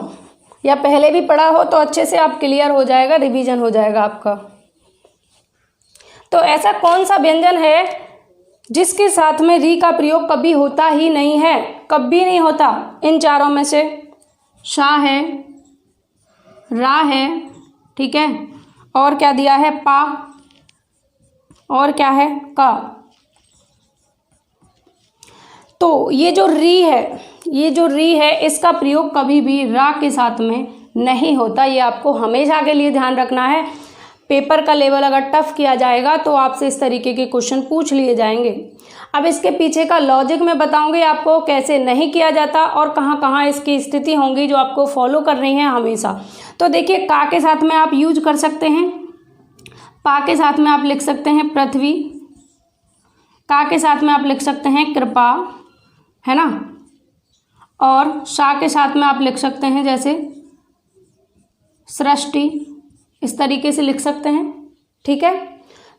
या पहले भी पढ़ा हो, तो अच्छे से आप क्लियर हो जाएगा, रिवीजन हो जाएगा आपका। तो ऐसा कौन सा व्यंजन है जिसके साथ में री का प्रयोग कभी होता ही नहीं है? कभी नहीं होता। इन चारों में से शा है, रा है, ठीक है, और क्या दिया है? पा, और क्या है? का। तो ये जो री है इसका प्रयोग कभी भी रा के साथ में नहीं होता। ये आपको हमेशा के लिए ध्यान रखना है। पेपर का लेवल अगर टफ किया जाएगा तो आपसे इस तरीके के क्वेश्चन पूछ लिए जाएंगे। अब इसके पीछे का लॉजिक मैं बताऊंगी आपको, कैसे नहीं किया जाता और कहाँ कहाँ इसकी स्थिति होंगी जो आपको फॉलो करनी है हमेशा। तो देखिए, का के साथ में आप यूज कर सकते हैं, पा के साथ में आप लिख सकते हैं पृथ्वी, का के साथ में आप लिख सकते हैं कृपा, है ना, और शा के साथ में आप लिख सकते हैं जैसे सृष्टि, इस तरीके से लिख सकते हैं। ठीक है,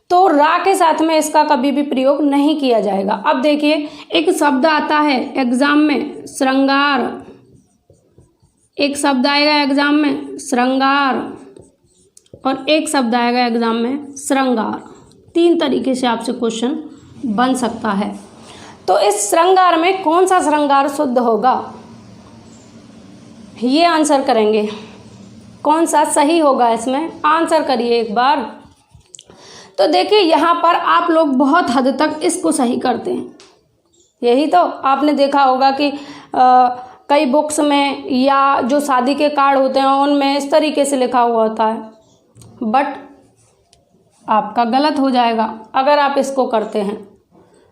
तो रा के साथ में इसका कभी भी प्रयोग नहीं किया जाएगा। अब देखिए, एक शब्द आता है एग्जाम में श्रृंगार, एक शब्द आएगा एग्जाम में श्रृंगार, और एक शब्द आएगा एग्जाम में श्रृंगार। 3 तरीके से आपसे क्वेश्चन बन सकता है। तो इस श्रृंगार में कौन सा श्रृंगार शुद्ध होगा, ये आंसर करेंगे। कौन सा सही होगा इसमें, आंसर करिए एक बार। तो देखिए, यहाँ पर आप लोग बहुत हद तक इसको सही करते हैं। यही तो आपने देखा होगा कि कई बुक्स में या जो शादी के कार्ड होते हैं उनमें इस तरीके से लिखा हुआ होता है, बट आपका गलत हो जाएगा अगर आप इसको करते हैं।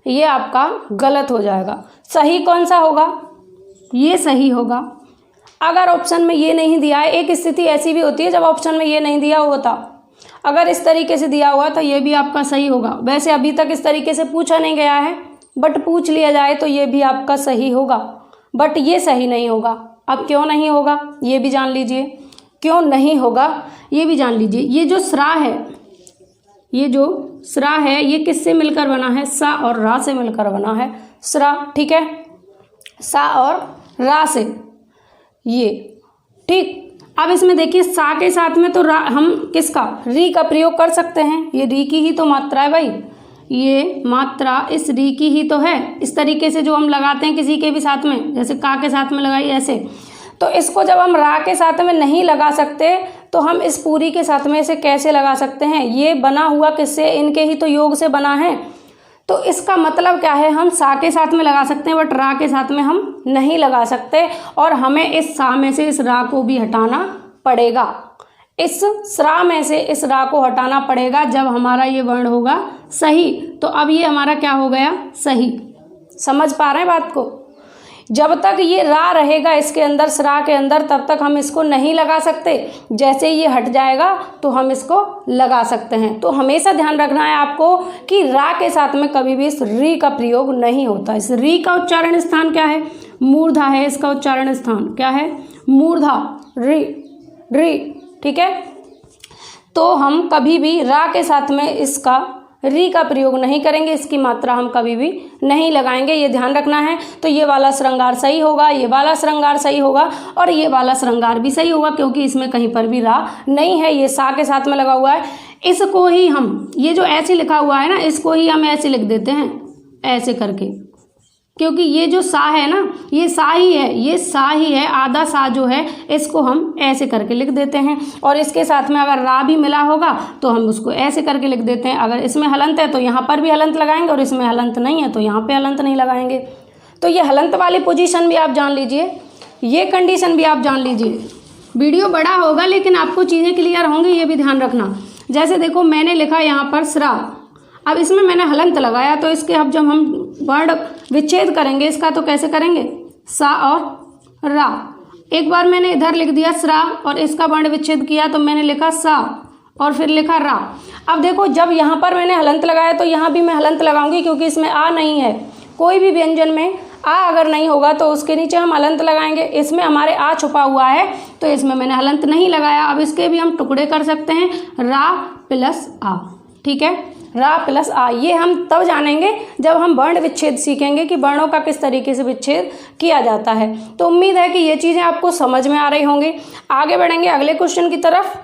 ये आपका गलत हो जाएगा। सही कौन सा होगा? ये सही होगा। अगर ऑप्शन में ये नहीं दिया है, एक स्थिति ऐसी भी होती है जब ऑप्शन में ये नहीं दिया होता, अगर इस तरीके से दिया हुआ तो ये भी आपका सही होगा। वैसे अभी तक इस तरीके से पूछा नहीं गया है, बट पूछ लिया जाए तो ये भी आपका सही होगा, बट ये सही नहीं होगा। अब क्यों नहीं होगा ये भी जान लीजिए। क्यों नहीं होगा ये भी जान लीजिए। ये जो स्रा है, ये जो स्रा है ये किससे मिलकर बना है? सा और रा से मिलकर बना है स्रा, ठीक है, सा और रा से, ये ठीक। अब इसमें देखिए सा के साथ में तो हम किसका, री का प्रयोग कर सकते हैं। ये री की ही तो मात्रा है भाई, ये मात्रा इस री की ही तो है। इस तरीके से जो हम लगाते हैं किसी के भी साथ में, जैसे का के साथ में लगाई ऐसे, तो इसको जब हम रा के साथ में नहीं लगा सकते तो हम इस पूरी के साथ में इसे कैसे लगा सकते हैं? ये बना हुआ किससे, इनके ही तो योग से बना है। तो इसका मतलब क्या है, हम सा के साथ में लगा सकते हैं बट रा के साथ में हम नहीं लगा सकते, और हमें इस सा में से इस रा को भी हटाना पड़ेगा। इस स्रा में से इस रा को हटाना पड़ेगा जब हमारा ये वर्ण होगा सही। तो अब ये हमारा क्या हो गया, सही। समझ पा रहे हैं बात को? जब तक ये रा रहेगा इसके अंदर, स्रा के अंदर, तब तक हम इसको नहीं लगा सकते। जैसे ये हट जाएगा तो हम इसको लगा सकते हैं। तो हमेशा ध्यान रखना है आपको कि रा के साथ में कभी भी इस री का प्रयोग नहीं होता। इस री का उच्चारण स्थान क्या है? मूर्धा है। इसका उच्चारण स्थान क्या है? मूर्धा, री, री, ठीक है। तो हम कभी भी रा के साथ में इसका री का प्रयोग नहीं करेंगे, इसकी मात्रा हम कभी भी नहीं लगाएंगे, ये ध्यान रखना है। तो ये वाला श्रृंगार सही होगा, ये वाला श्रृंगार सही होगा और ये वाला श्रृंगार भी सही होगा, क्योंकि इसमें कहीं पर भी रा नहीं है, ये सा के साथ में लगा हुआ है। इसको ही हम, ये जो ऐसे लिखा हुआ है ना, इसको ही हम ऐसे लिख देते हैं, ऐसे करके, क्योंकि ये जो सा है ना, ये सा ही है, ये सा ही है, आधा सा जो है इसको हम ऐसे करके लिख देते हैं। और इसके साथ में अगर रा भी मिला होगा तो हम उसको ऐसे करके लिख देते हैं। अगर इसमें हलंत है तो यहाँ पर भी हलंत लगाएंगे, और इसमें हलंत नहीं है तो यहाँ पे हलंत नहीं लगाएंगे। तो ये हलंत वाली पोजीशन भी आप जान लीजिए, ये कंडीशन भी आप जान लीजिए। वीडियो बड़ा होगा लेकिन आपको चीज़ें क्लियर होंगी, ये भी ध्यान रखना। जैसे देखो मैंने लिखा यहाँ पर स्रा, अब इसमें मैंने हलंत लगाया, तो इसके अब जब हम वर्ण विच्छेद करेंगे इसका तो कैसे करेंगे? सा और रा। एक बार मैंने इधर लिख दिया स्रा और इसका वर्ण विच्छेद किया तो मैंने लिखा सा और फिर लिखा रा। अब देखो जब यहाँ पर मैंने हलंत लगाया तो यहाँ भी मैं हलंत लगाऊंगी, क्योंकि इसमें आ नहीं है। कोई भी व्यंजन में आ अगर नहीं होगा तो उसके नीचे हम हलंत लगाएंगे। इसमें हमारे आ छुपा हुआ है तो इसमें मैंने हलंत नहीं लगाया। अब इसके भी हम टुकड़े कर सकते हैं, रा प्लस आ, ठीक है, रा प्लस आ। ये हम तब जानेंगे जब हम वर्ण विच्छेद सीखेंगे कि वर्णों का किस तरीके से विच्छेद किया जाता है। तो उम्मीद है कि ये चीज़ें आपको समझ में आ रही होंगी। आगे बढ़ेंगे अगले क्वेश्चन की तरफ।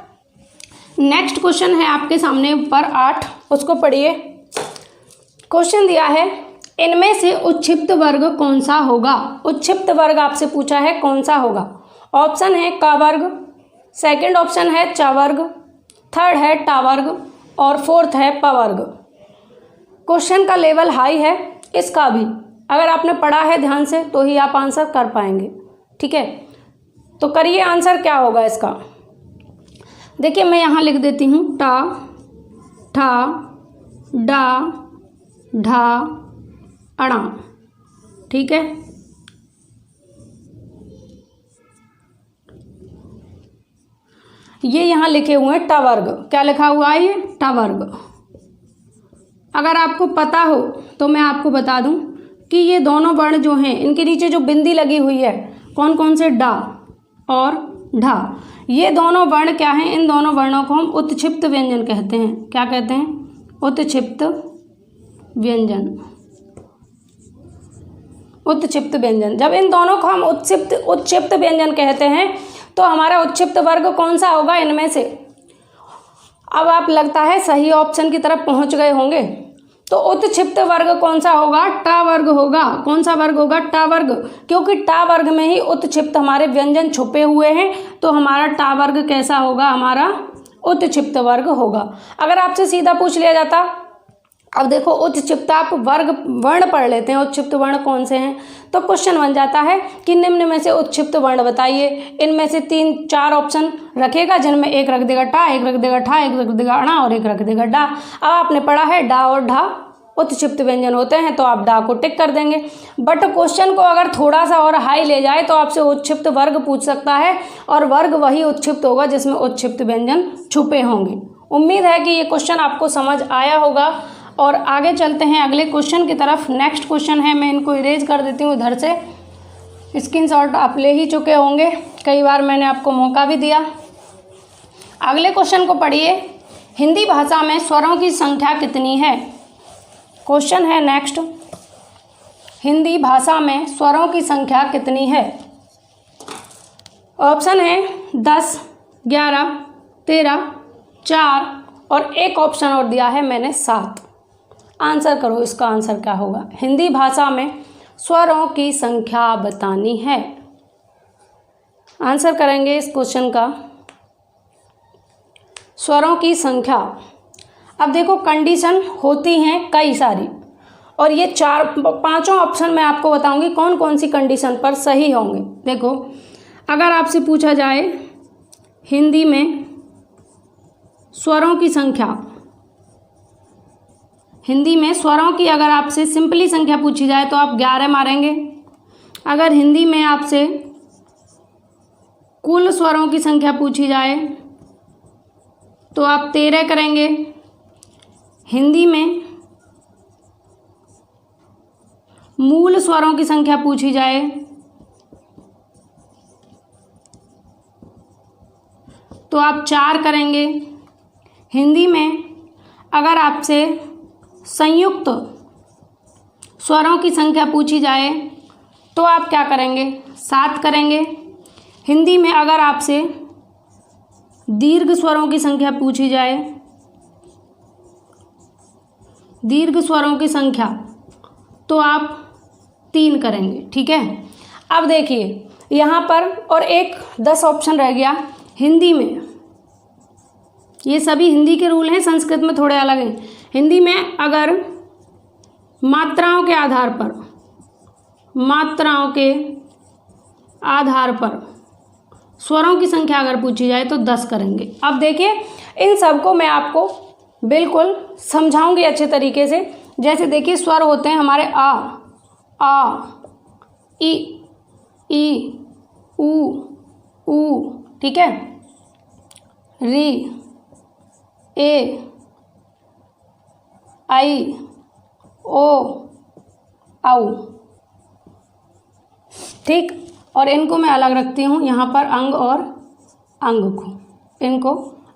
नेक्स्ट क्वेश्चन है आपके सामने पर 8, उसको पढ़िए। क्वेश्चन दिया है, इनमें से उच्छिप्त वर्ग कौन सा होगा? उच्छिप्त वर्ग आपसे पूछा है कौन सा होगा। ऑप्शन है का वर्ग, सेकंड ऑप्शन है च वर्ग, थर्ड है टा वर्ग और फोर्थ है प वर्ग। क्वेश्चन का लेवल हाई है, इसका भी अगर आपने पढ़ा है ध्यान से तो ही आप आंसर कर पाएंगे, ठीक है। तो करिए आंसर क्या होगा इसका। देखिए मैं यहाँ लिख देती हूँ टा, ठा, डा, ढा, अणा, ठीक है। ये यहाँ लिखे हुए हैं टा वर्ग। क्या लिखा हुआ है? ये टा वर्ग। अगर आपको पता हो तो मैं आपको बता दूं कि ये दोनों वर्ण जो हैं इनके नीचे जो बिंदी लगी हुई है, कौन कौन से? डा और ढा। ये दोनों वर्ण क्या हैं? इन दोनों वर्णों को हम उत्क्षिप्त व्यंजन कहते हैं। क्या कहते हैं? उत्क्षिप्त व्यंजन। उत्क्षिप्त व्यंजन। जब इन दोनों को हम उत्क्षिप्त व्यंजन कहते हैं तो हमारा उत्क्षिप्त वर्ग कौन सा होगा इनमें से? अब आप लगता है सही ऑप्शन की तरफ पहुंच गए होंगे। तो उत्क्षिप्त वर्ग कौन सा होगा? टा वर्ग होगा। कौन सा वर्ग होगा? टा वर्ग, क्योंकि टा वर्ग में ही उत्क्षिप्त हमारे व्यंजन छुपे हुए हैं। तो हमारा टा वर्ग कैसा होगा? हमारा उत्क्षिप्त वर्ग होगा। अगर आपसे सीधा पूछ लिया जाता, अब देखो उत्क्षिप्त आप वर्ग वर्ण पढ़ लेते हैं, उत्क्षिप्त वर्ण कौन से हैं, तो क्वेश्चन बन जाता है कि निम्न में से उत्क्षिप्त वर्ण बताइए। इनमें से 3-4 ऑप्शन रखेगा, जिनमें एक रख देगा टा, एक रख देगा ठा, एक रख देगा अणा और एक रख देगा डा। अब आपने पढ़ा है डा और ढा उत्क्षिप्त व्यंजन होते हैं, तो आप डा को टिक कर देंगे। बट क्वेश्चन को अगर थोड़ा सा और हाई ले जाए तो आपसे उत्क्षिप्त वर्ग पूछ सकता है, और वर्ग वही उत्क्षिप्त होगा जिसमें उत्क्षिप्त व्यंजन छुपे होंगे। उम्मीद है कि ये क्वेश्चन आपको समझ आया होगा। और आगे चलते हैं अगले क्वेश्चन की तरफ। नेक्स्ट क्वेश्चन है, मैं इनको इरेज कर देती हूँ इधर से। स्क्रीनशॉट आप ले ही चुके होंगे, कई बार मैंने आपको मौका भी दिया। अगले क्वेश्चन को पढ़िए। हिंदी भाषा में स्वरों की संख्या कितनी है? क्वेश्चन है नेक्स्ट, हिंदी भाषा में स्वरों की संख्या कितनी है? ऑप्शन है 10, 11, 13, 4 और एक ऑप्शन और दिया है मैंने 7। आंसर करो, इसका आंसर क्या होगा? हिंदी भाषा में स्वरों की संख्या बतानी है। आंसर करेंगे इस क्वेश्चन का, स्वरों की संख्या। अब देखो कंडीशन होती हैं कई सारी, और ये 4-5 ऑप्शन मैं आपको बताऊंगी कौन कौन सी कंडीशन पर सही होंगे। देखो, अगर आपसे पूछा जाए हिंदी में स्वरों की संख्या, हिंदी में स्वरों की अगर आपसे सिंपली संख्या पूछी जाए तो आप 11 मारेंगे। अगर हिंदी में आपसे कुल स्वरों की संख्या पूछी जाए तो आप 13 करेंगे। हिंदी में मूल स्वरों की संख्या पूछी जाए तो आप 4 करेंगे। हिंदी में अगर आपसे संयुक्त स्वरों की संख्या पूछी जाए तो आप क्या करेंगे? 7 करेंगे। हिंदी में अगर आपसे दीर्घ स्वरों की संख्या पूछी जाए, दीर्घ स्वरों की संख्या, तो आप 3 करेंगे। ठीक है। अब देखिए यहाँ पर और एक 10 ऑप्शन रह गया। हिंदी में, ये सभी हिंदी के रूल हैं, संस्कृत में थोड़े अलग हैं। हिंदी में अगर मात्राओं के आधार पर, मात्राओं के आधार पर स्वरों की संख्या अगर पूछी जाए तो 10 करेंगे। अब देखिए इन सब को मैं आपको बिल्कुल समझाऊंगी अच्छे तरीके से। जैसे देखिए स्वर होते हैं हमारे आ, ई, ऊ, ठीक है, री, ए, आई, ओ, आउ। ठीक, और इनको मैं अलग रखती हूँ यहाँ पर, अंग और अंग को, इनको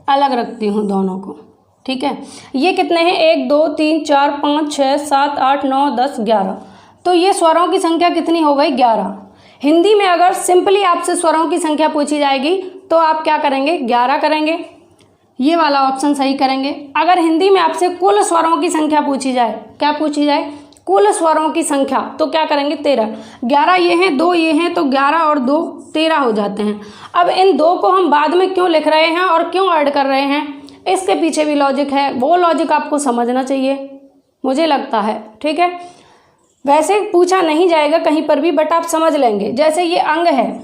अलग रखती हूँ दोनों को। ठीक है। ये कितने हैं? 1, 2, 3, 4, 5, 6, 7, 8, 9, 10, 11। तो ये स्वरों की संख्या कितनी हो गई? 11। हिंदी में अगर सिंपली आपसे स्वरों की संख्या पूछी जाएगी तो आप क्या करेंगे? 11 करेंगे। ये वाला ऑप्शन सही करेंगे। अगर हिंदी में आपसे कुल स्वरों की संख्या पूछी जाए, क्या पूछी जाए? कुल स्वरों की संख्या, तो क्या करेंगे? 13। 11 ये हैं, 2 ये हैं, तो 11 और 2 13 हो जाते हैं। अब इन 2 को हम बाद में क्यों लिख रहे हैं और क्यों ऐड कर रहे हैं, इसके पीछे भी लॉजिक है। वो लॉजिक आपको समझना चाहिए, मुझे लगता है। ठीक है। वैसे पूछा नहीं जाएगा कहीं पर भी, बट आप समझ लेंगे। जैसे ये अंग है,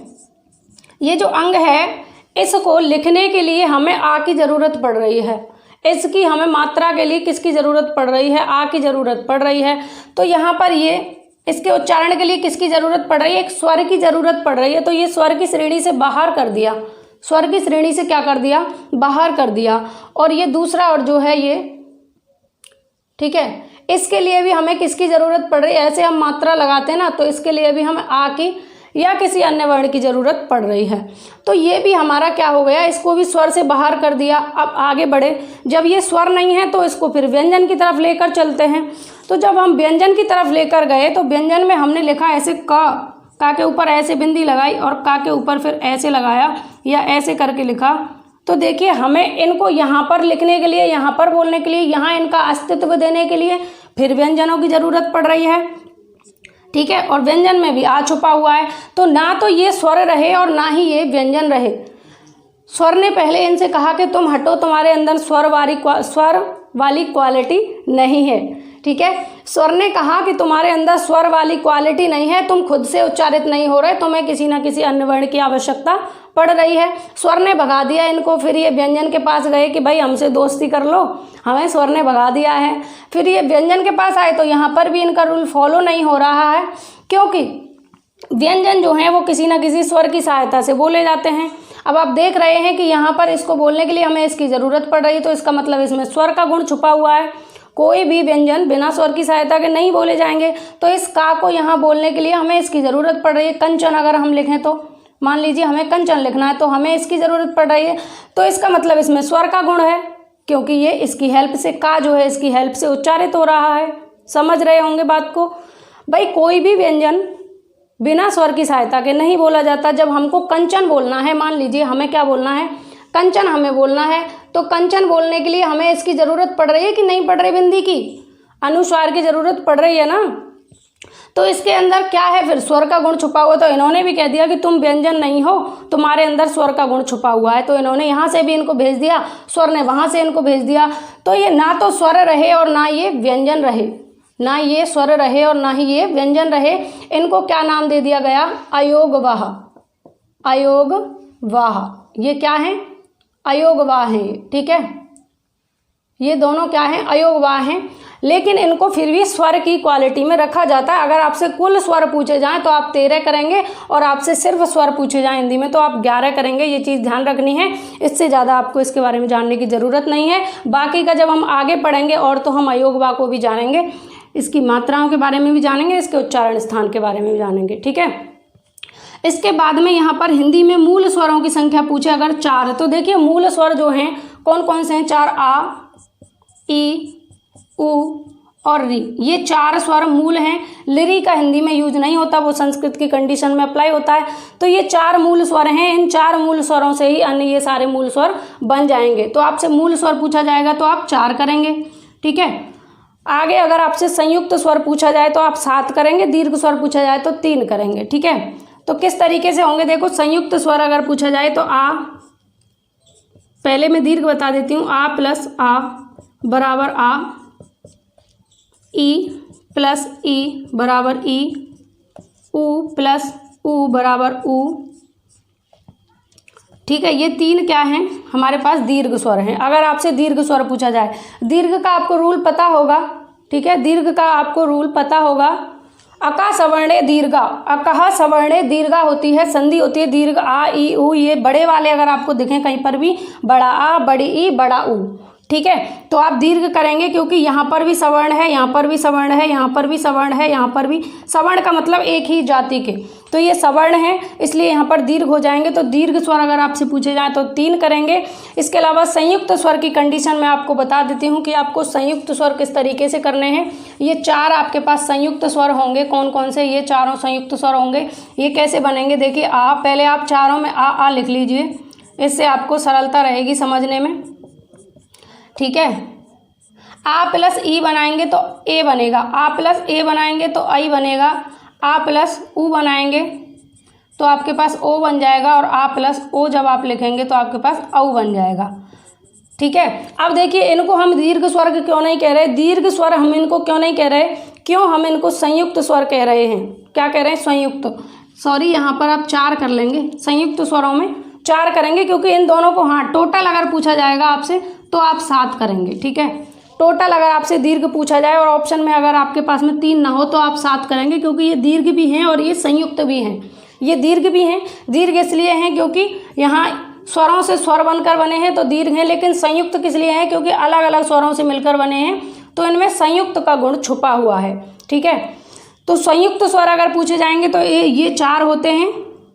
ये जो अंग है इसको लिखने के लिए हमें आ की ज़रूरत पड़ रही है। इसकी हमें मात्रा के लिए किसकी ज़रूरत पड़ रही है? आ की ज़रूरत पड़ रही है। तो यहाँ पर ये इसके उच्चारण के लिए किसकी ज़रूरत पड़ रही है? एक स्वर की ज़रूरत पड़ रही है। तो ये स्वर की श्रेणी से बाहर कर दिया, स्वर की श्रेणी से क्या कर दिया? बाहर कर दिया। और ये दूसरा और जो है ये, ठीक है, इसके लिए भी हमें किसकी ज़रूरत पड़ रही है? ऐसे हम मात्रा लगाते हैं ना, तो इसके लिए भी हमें आ की या किसी अन्य वर्ण की ज़रूरत पड़ रही है। तो ये भी हमारा क्या हो गया? इसको भी स्वर से बाहर कर दिया। अब आगे बढ़े, जब ये स्वर नहीं है तो इसको फिर व्यंजन की तरफ लेकर चलते हैं। तो जब हम व्यंजन की तरफ लेकर गए तो व्यंजन में हमने लिखा ऐसे का के ऊपर ऐसे बिंदी लगाई और का के ऊपर फिर ऐसे लगाया या ऐसे करके लिखा। तो देखिए हमें इनको यहाँ पर लिखने के लिए, यहाँ पर बोलने के लिए, यहाँ इनका अस्तित्व देने के लिए फिर व्यंजनों की ज़रूरत पड़ रही है। ठीक है। और व्यंजन में भी आ छुपा हुआ है, तो ना तो ये स्वर रहे और ना ही ये व्यंजन रहे। स्वर ने पहले इनसे कहा कि तुम हटो, तुम्हारे अंदर स्वर वाली क्वालिटी नहीं है। ठीक है। स्वर ने कहा कि तुम्हारे अंदर स्वर वाली क्वालिटी नहीं है, तुम खुद से उच्चारित नहीं हो रहे, तुम्हें किसी ना किसी अन्य वर्ण की आवश्यकता पड़ रही है। स्वर ने भगा दिया इनको। फिर ये व्यंजन के पास गए कि भाई हमसे दोस्ती कर लो, हमें स्वर ने भगा दिया है। फिर ये व्यंजन के पास आए तो यहाँ पर भी इनका रूल फॉलो नहीं हो रहा है, क्योंकि व्यंजन जो हैं वो किसी ना किसी स्वर की सहायता से बोले जाते हैं। अब आप देख रहे हैं कि यहाँ पर इसको बोलने के लिए हमें इसकी ज़रूरत पड़ रही है, तो इसका मतलब इसमें स्वर का गुण छुपा हुआ है। कोई भी व्यंजन बिना स्वर की सहायता के नहीं बोले जाएंगे। तो इस का को यहाँ बोलने के लिए हमें इसकी ज़रूरत पड़ रही है। कंचन अगर हम लिखें तो मान लीजिए हमें कंचन लिखना है तो हमें इसकी ज़रूरत पड़ रही है, तो इसका मतलब इसमें स्वर का गुण है, क्योंकि ये इसकी हेल्प से, का जो है इसकी हेल्प से उच्चारित हो रहा है। समझ रहे होंगे बात को। भाई कोई भी व्यंजन बिना स्वर की सहायता के नहीं बोला जाता। जब हमको कंचन बोलना है, मान लीजिए हमें क्या बोलना है, कंचन हमें बोलना है, तो कंचन बोलने के लिए हमें इसकी ज़रूरत पड़ रही है कि नहीं पड़ रही, बिंदी की, अनुस्वार की ज़रूरत पड़ रही है ना। तो इसके अंदर क्या है फिर, स्वर का गुण छुपा हुआ। तो इन्होंने भी कह दिया कि तुम व्यंजन नहीं हो, तुम्हारे अंदर स्वर का गुण छुपा हुआ है। तो इन्होंने यहाँ से भी इनको भेज दिया, स्वर ने वहाँ से इनको भेज दिया। तो ये ना तो स्वर रहे और ना ये व्यंजन रहे, ना ये स्वर रहे और ना ही ये व्यंजन रहे। इनको क्या नाम दे दिया गया, अयोगवाह। अयोगवाह, ये क्या है, अयोगवाह है। ठीक है, ये दोनों क्या हैं, अयोगवाह हैं। लेकिन इनको फिर भी स्वर की क्वालिटी में रखा जाता है। अगर आपसे कुल स्वर पूछे जाएं तो आप 13 करेंगे, और आपसे सिर्फ स्वर पूछे जाएं हिंदी में तो आप 11 करेंगे। ये चीज़ ध्यान रखनी है, इससे ज़्यादा आपको इसके बारे में जानने की ज़रूरत नहीं है। बाकी का जब हम आगे पढ़ेंगे और तो हम अयोगवाह को भी जानेंगे, इसकी मात्राओं के बारे में भी जानेंगे, इसके उच्चारण स्थान के बारे में भी जानेंगे। ठीक है, इसके बाद में यहाँ पर हिंदी में मूल स्वरों की संख्या पूछे अगर 4, तो देखिए मूल स्वर जो हैं कौन कौन से हैं, 4, आ, ई, उ और री, ये 4 स्वर मूल हैं। लिरी का हिंदी में यूज नहीं होता, वो संस्कृत की कंडीशन में अप्लाई होता है। तो ये 4 मूल स्वर हैं, इन 4 मूल स्वरों से ही अन्य ये सारे मूल स्वर बन जाएंगे। तो आपसे मूल स्वर पूछा जाएगा तो आप 4 करेंगे। ठीक है, आगे अगर आपसे संयुक्त स्वर पूछा जाए तो आप 7 करेंगे, दीर्घ स्वर पूछा जाए तो 3 करेंगे। ठीक है, तो किस तरीके से होंगे, देखो संयुक्त स्वर अगर पूछा जाए तो आ, पहले मैं दीर्घ बता देती हूँ, आ प्लस आ बराबर आ, ई प्लस ई बराबर ई, उ प्लस उ बराबर उ। ठीक है, ये 3 क्या हैं हमारे पास, दीर्घ स्वर हैं। अगर आपसे दीर्घ स्वर पूछा जाए, दीर्घ का आपको रूल पता होगा। ठीक है, दीर्घ का आपको रूल पता होगा, अका सवर्णे दीर्घा, अकह सवर्णे दीर्घा होती है, संधि होती है दीर्घ, आ ई उ, ये बड़े वाले अगर आपको दिखें कहीं पर भी, बड़ा आ, बड़ी ई, बड़ा उ। ठीक है, तो आप दीर्घ करेंगे क्योंकि यहाँ पर भी सवर्ण है, यहाँ पर भी सवर्ण है, यहाँ पर भी सवर्ण है, यहाँ पर भी सवर्ण का मतलब एक ही जाति के, तो ये सवर्ण है, इसलिए यहाँ पर दीर्घ हो जाएंगे। तो दीर्घ स्वर अगर आपसे पूछे जाएं तो 3 करेंगे। इसके अलावा संयुक्त स्वर की कंडीशन मैं आपको बता देती हूँ कि आपको संयुक्त स्वर किस तरीके से करने हैं। ये 4 आपके पास संयुक्त स्वर होंगे, कौन कौन से, ये चारों संयुक्त स्वर होंगे। ये कैसे बनेंगे, देखिए आ, पहले आप चारों में आ लिख लीजिए, इससे आपको सरलता रहेगी समझने में। ठीक है, आ प्लस ई बनाएंगे तो ए बनेगा, आ प्लस ए बनाएंगे तो आई बनेगा, आ प्लस उ बनाएंगे तो आपके पास ओ बन जाएगा, और आ प्लस ओ जब आप लिखेंगे तो आपके पास औ बन जाएगा। ठीक है, अब देखिए इनको हम दीर्घ स्वर क्यों नहीं कह रहे, दीर्घ स्वर हम इनको क्यों नहीं कह रहे, क्यों हम इनको संयुक्त स्वर कह रहे हैं। क्या कह रहे हैं, संयुक्त, सॉरी यहाँ पर आप 4 कर लेंगे, संयुक्त स्वरों में 4 करेंगे क्योंकि इन दोनों को, हाँ टोटल अगर पूछा जाएगा आपसे तो आप 7 करेंगे। ठीक है, टोटल अगर आपसे दीर्घ पूछा जाए और ऑप्शन में अगर आपके पास में 3 ना हो तो आप 7 करेंगे, क्योंकि ये दीर्घ भी हैं और ये संयुक्त भी हैं। ये दीर्घ भी हैं, दीर्घ इसलिए हैं क्योंकि यहाँ स्वरों से स्वर बनकर बने हैं तो दीर्घ हैं, लेकिन संयुक्त किस लिए हैं, क्योंकि अलग अलग स्वरों से मिलकर बने हैं, तो इनमें संयुक्त का गुण छुपा हुआ है। ठीक है, तो संयुक्त स्वर अगर पूछे जाएंगे तो ये 4 होते हैं,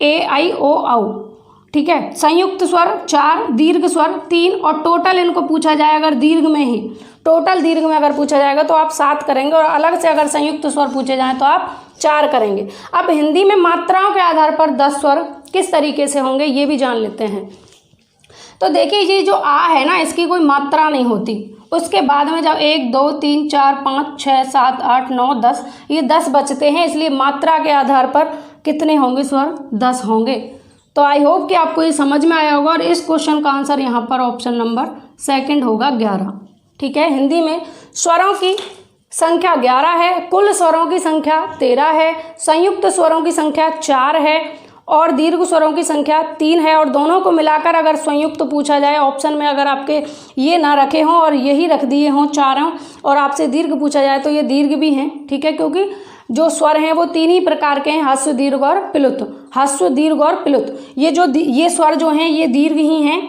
ए आई ओ औ। ठीक है, संयुक्त स्वर 4, दीर्घ स्वर 3, और टोटल इनको पूछा जाए अगर दीर्घ में ही, टोटल दीर्घ में अगर पूछा जाएगा तो आप 7 करेंगे, और अलग से अगर संयुक्त स्वर पूछे जाएं तो आप 4 करेंगे। अब हिंदी में मात्राओं के आधार पर 10 स्वर किस तरीके से होंगे ये भी जान लेते हैं। तो देखिए ये जो आ है ना, इसकी कोई मात्रा नहीं होती, उसके बाद में जब 1 2 3 4 5 6 7 8 9 10, ये 10 बचते हैं, इसलिए मात्रा के आधार पर कितने होंगे स्वर, 10 होंगे। तो आई होप कि आपको ये समझ में आया होगा, और इस क्वेश्चन का आंसर यहाँ पर ऑप्शन नंबर 2 होगा, 11। ठीक है, हिंदी में स्वरों की संख्या 11 है, कुल स्वरों की संख्या 13 है, संयुक्त स्वरों की संख्या 4 है, और दीर्घ स्वरों की संख्या 3 है, और दोनों को मिलाकर अगर संयुक्त पूछा जाए, ऑप्शन में अगर आपके ये ना रखे हों और यही रख दिए हों चारों, और आपसे दीर्घ पूछा जाए तो ये दीर्घ भी हैं। ठीक है, क्योंकि जो स्वर हैं वो 3 ही प्रकार के हैं, ह्रस्व दीर्घ और प्लुत, ह्रस्व दीर्घ और प्लुत। ये स्वर जो हैं ये दीर्घ ही हैं,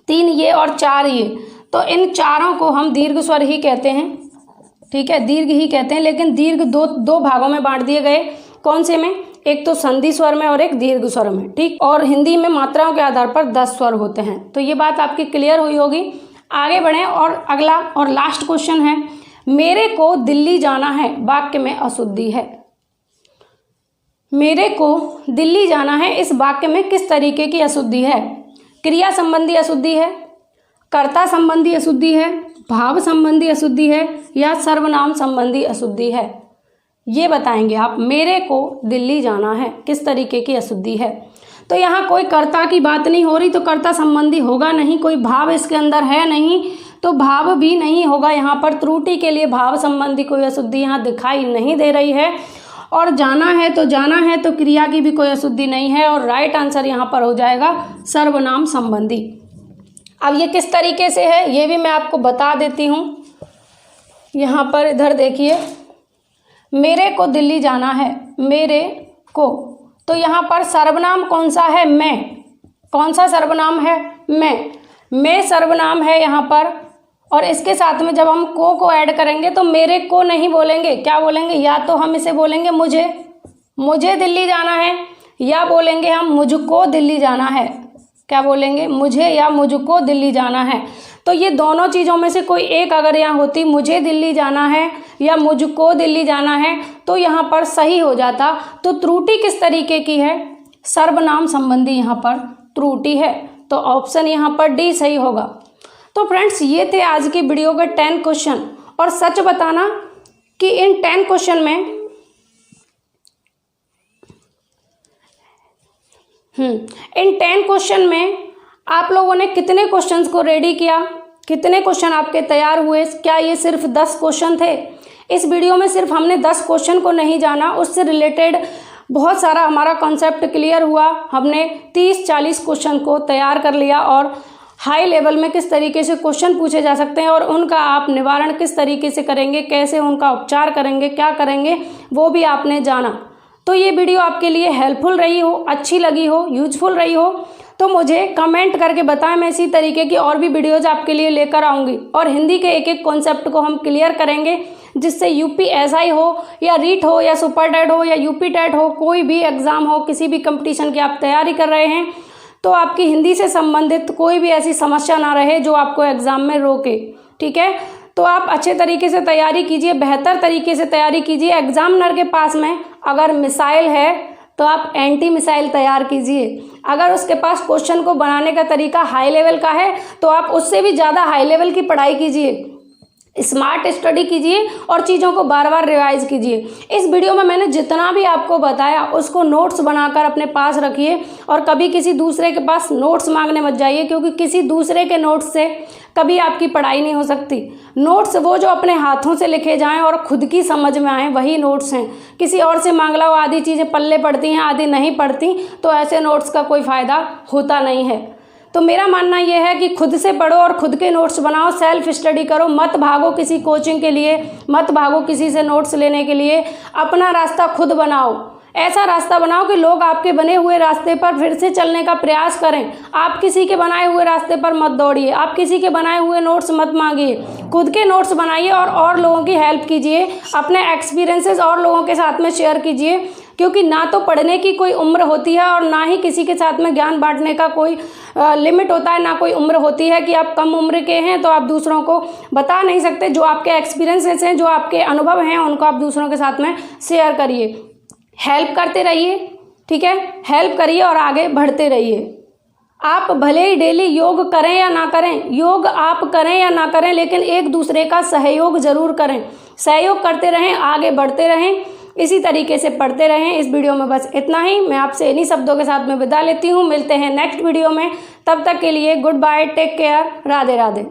3 ये और 4 ये, तो इन चारों को हम दीर्घ स्वर ही कहते हैं। ठीक है, दीर्घ ही कहते हैं, लेकिन दीर्घ दो भागों में बांट दिए गए, कौन से में, एक तो संधि स्वर में और एक दीर्घ स्वर में, ठीक। और हिंदी में मात्राओं के आधार पर 10 स्वर होते हैं। तो ये बात आपकी क्लियर हुई होगी। आगे बढ़ें और अगला और लास्ट क्वेश्चन है, मेरे को दिल्ली जाना है वाक्य में अशुद्धि है। मेरे को दिल्ली जाना है, इस वाक्य में किस तरीके की अशुद्धि है? क्रिया संबंधी अशुद्धि है, कर्ता संबंधी अशुद्धि है, भाव संबंधी अशुद्धि है या सर्वनाम संबंधी अशुद्धि है? ये बताएंगे आप। मेरे को दिल्ली जाना है, किस तरीके की अशुद्धि है? तो यहाँ कोई कर्ता की बात नहीं हो रही, तो कर्ता संबंधी होगा नहीं। कोई भाव इसके अंदर है नहीं, तो भाव भी नहीं होगा। यहाँ पर त्रुटि के लिए भाव संबंधी कोई अशुद्धि यहाँ दिखाई नहीं दे रही है। और जाना है तो क्रिया की भी कोई अशुद्धि नहीं है। और राइट आंसर यहाँ पर हो जाएगा सर्वनाम संबंधी। अब ये किस तरीके से है ये भी मैं आपको बता देती हूँ। यहाँ पर इधर देखिए, मेरे को दिल्ली जाना है, मेरे को, तो यहाँ पर सर्वनाम कौन सा है? मैं। कौन सा सर्वनाम है? मैं सर्वनाम है यहाँ पर। और इसके साथ में जब हम को ऐड करेंगे तो मेरे को नहीं बोलेंगे, क्या बोलेंगे? या तो हम इसे बोलेंगे मुझे दिल्ली जाना है, या बोलेंगे हम मुझको दिल्ली जाना है। क्या बोलेंगे? मुझे या मुझको दिल्ली जाना है। तो ये दोनों चीज़ों में से कोई एक अगर यहाँ होती, मुझे दिल्ली जाना है या मुझको दिल्ली जाना है, तो यहाँ पर सही हो जाता। तो त्रुटि किस तरीके की है? सर्वनाम संबंधी यहाँ पर त्रुटि है। तो ऑप्शन यहाँ पर डी सही होगा। तो फ्रेंड्स, ये थे आज की वीडियो के 10 क्वेश्चन। और सच बताना कि इन 10 क्वेश्चन में इन 10 क्वेश्चन में आप लोगों ने कितने क्वेश्चंस को रेडी किया, कितने क्वेश्चन आपके तैयार हुए? क्या ये सिर्फ 10 क्वेश्चन थे? इस वीडियो में सिर्फ हमने 10 क्वेश्चन को नहीं जाना, उससे रिलेटेड बहुत सारा हमारा कॉन्सेप्ट क्लियर हुआ। हमने 30-40 क्वेश्चन को तैयार कर लिया और हाई लेवल में किस तरीके से क्वेश्चन पूछे जा सकते हैं और उनका आप निवारण किस तरीके से करेंगे, कैसे उनका उपचार करेंगे, क्या करेंगे, वो भी आपने जाना। तो ये वीडियो आपके लिए हेल्पफुल रही हो, अच्छी लगी हो, यूजफुल रही हो तो मुझे कमेंट करके बताएं। मैं इसी तरीके की और भी वीडियोज़ आपके लिए लेकर आऊँगी और हिंदी के एक एक कॉन्सेप्ट को हम क्लियर करेंगे, जिससे यूपीएसआई हो या रीट हो या सुपर टेट हो या यूपी टेट हो, कोई भी एग्ज़ाम हो, किसी भी कंपटीशन की आप तैयारी कर रहे हैं तो आपकी हिंदी से संबंधित कोई भी ऐसी समस्या ना रहे जो आपको एग्ज़ाम में रोके। ठीक है, तो आप अच्छे तरीके से तैयारी कीजिए, बेहतर तरीके से तैयारी कीजिए। एग्जामिनर के पास में अगर मिसाइल है तो आप एंटी मिसाइल तैयार कीजिए। अगर उसके पास क्वेश्चन को बनाने का तरीका हाई लेवल का है तो आप उससे भी ज़्यादा हाई लेवल की पढ़ाई कीजिए, स्मार्ट स्टडी कीजिए और चीज़ों को बार बार रिवाइज कीजिए। इस वीडियो में मैंने जितना भी आपको बताया उसको नोट्स बनाकर अपने पास रखिए और कभी किसी दूसरे के पास नोट्स मांगने मत जाइए, क्योंकि किसी दूसरे के नोट्स से कभी आपकी पढ़ाई नहीं हो सकती। नोट्स वो जो अपने हाथों से लिखे जाएं और खुद की समझ में आएँ, वही नोट्स हैं। किसी और से मांग लो, आधी चीज़ें पल्ले पड़ती हैं, आधी नहीं पड़ती, तो ऐसे नोट्स का कोई फ़ायदा होता नहीं है। तो मेरा मानना यह है कि खुद से पढ़ो और खुद के नोट्स बनाओ, सेल्फ स्टडी करो, मत भागो किसी कोचिंग के लिए, मत भागो किसी से नोट्स लेने के लिए। अपना रास्ता खुद बनाओ, ऐसा रास्ता बनाओ कि लोग आपके बने हुए रास्ते पर फिर से चलने का प्रयास करें। आप किसी के बनाए हुए रास्ते पर मत दौड़िए, आप किसी के बनाए हुए नोट्स मत मांगिए, खुद के नोट्स बनाइए और लोगों की हेल्प कीजिए, अपने एक्सपीरियंसेस और लोगों के साथ में शेयर कीजिए। क्योंकि ना तो पढ़ने की कोई उम्र होती है और ना ही किसी के साथ में ज्ञान बांटने का कोई लिमिट होता है, ना कोई उम्र होती है कि आप कम उम्र के हैं तो आप दूसरों को बता नहीं सकते। जो आपके एक्सपीरियंसेस हैं, जो आपके अनुभव हैं, उनको आप दूसरों के साथ में शेयर करिए, हेल्प करते रहिए। ठीक है, हेल्प करिए और आगे बढ़ते रहिए। आप भले ही डेली योग करें या ना करें, योग आप करें या ना करें, लेकिन एक दूसरे का सहयोग जरूर करें। सहयोग करते रहें, आगे बढ़ते रहें, इसी तरीके से पढ़ते रहें। इस वीडियो में बस इतना ही। मैं आपसे इन्हीं शब्दों के साथ में विदा लेती हूँ। मिलते हैं नेक्स्ट वीडियो में, तब तक के लिए goodbye, take care, Radhe Radhe.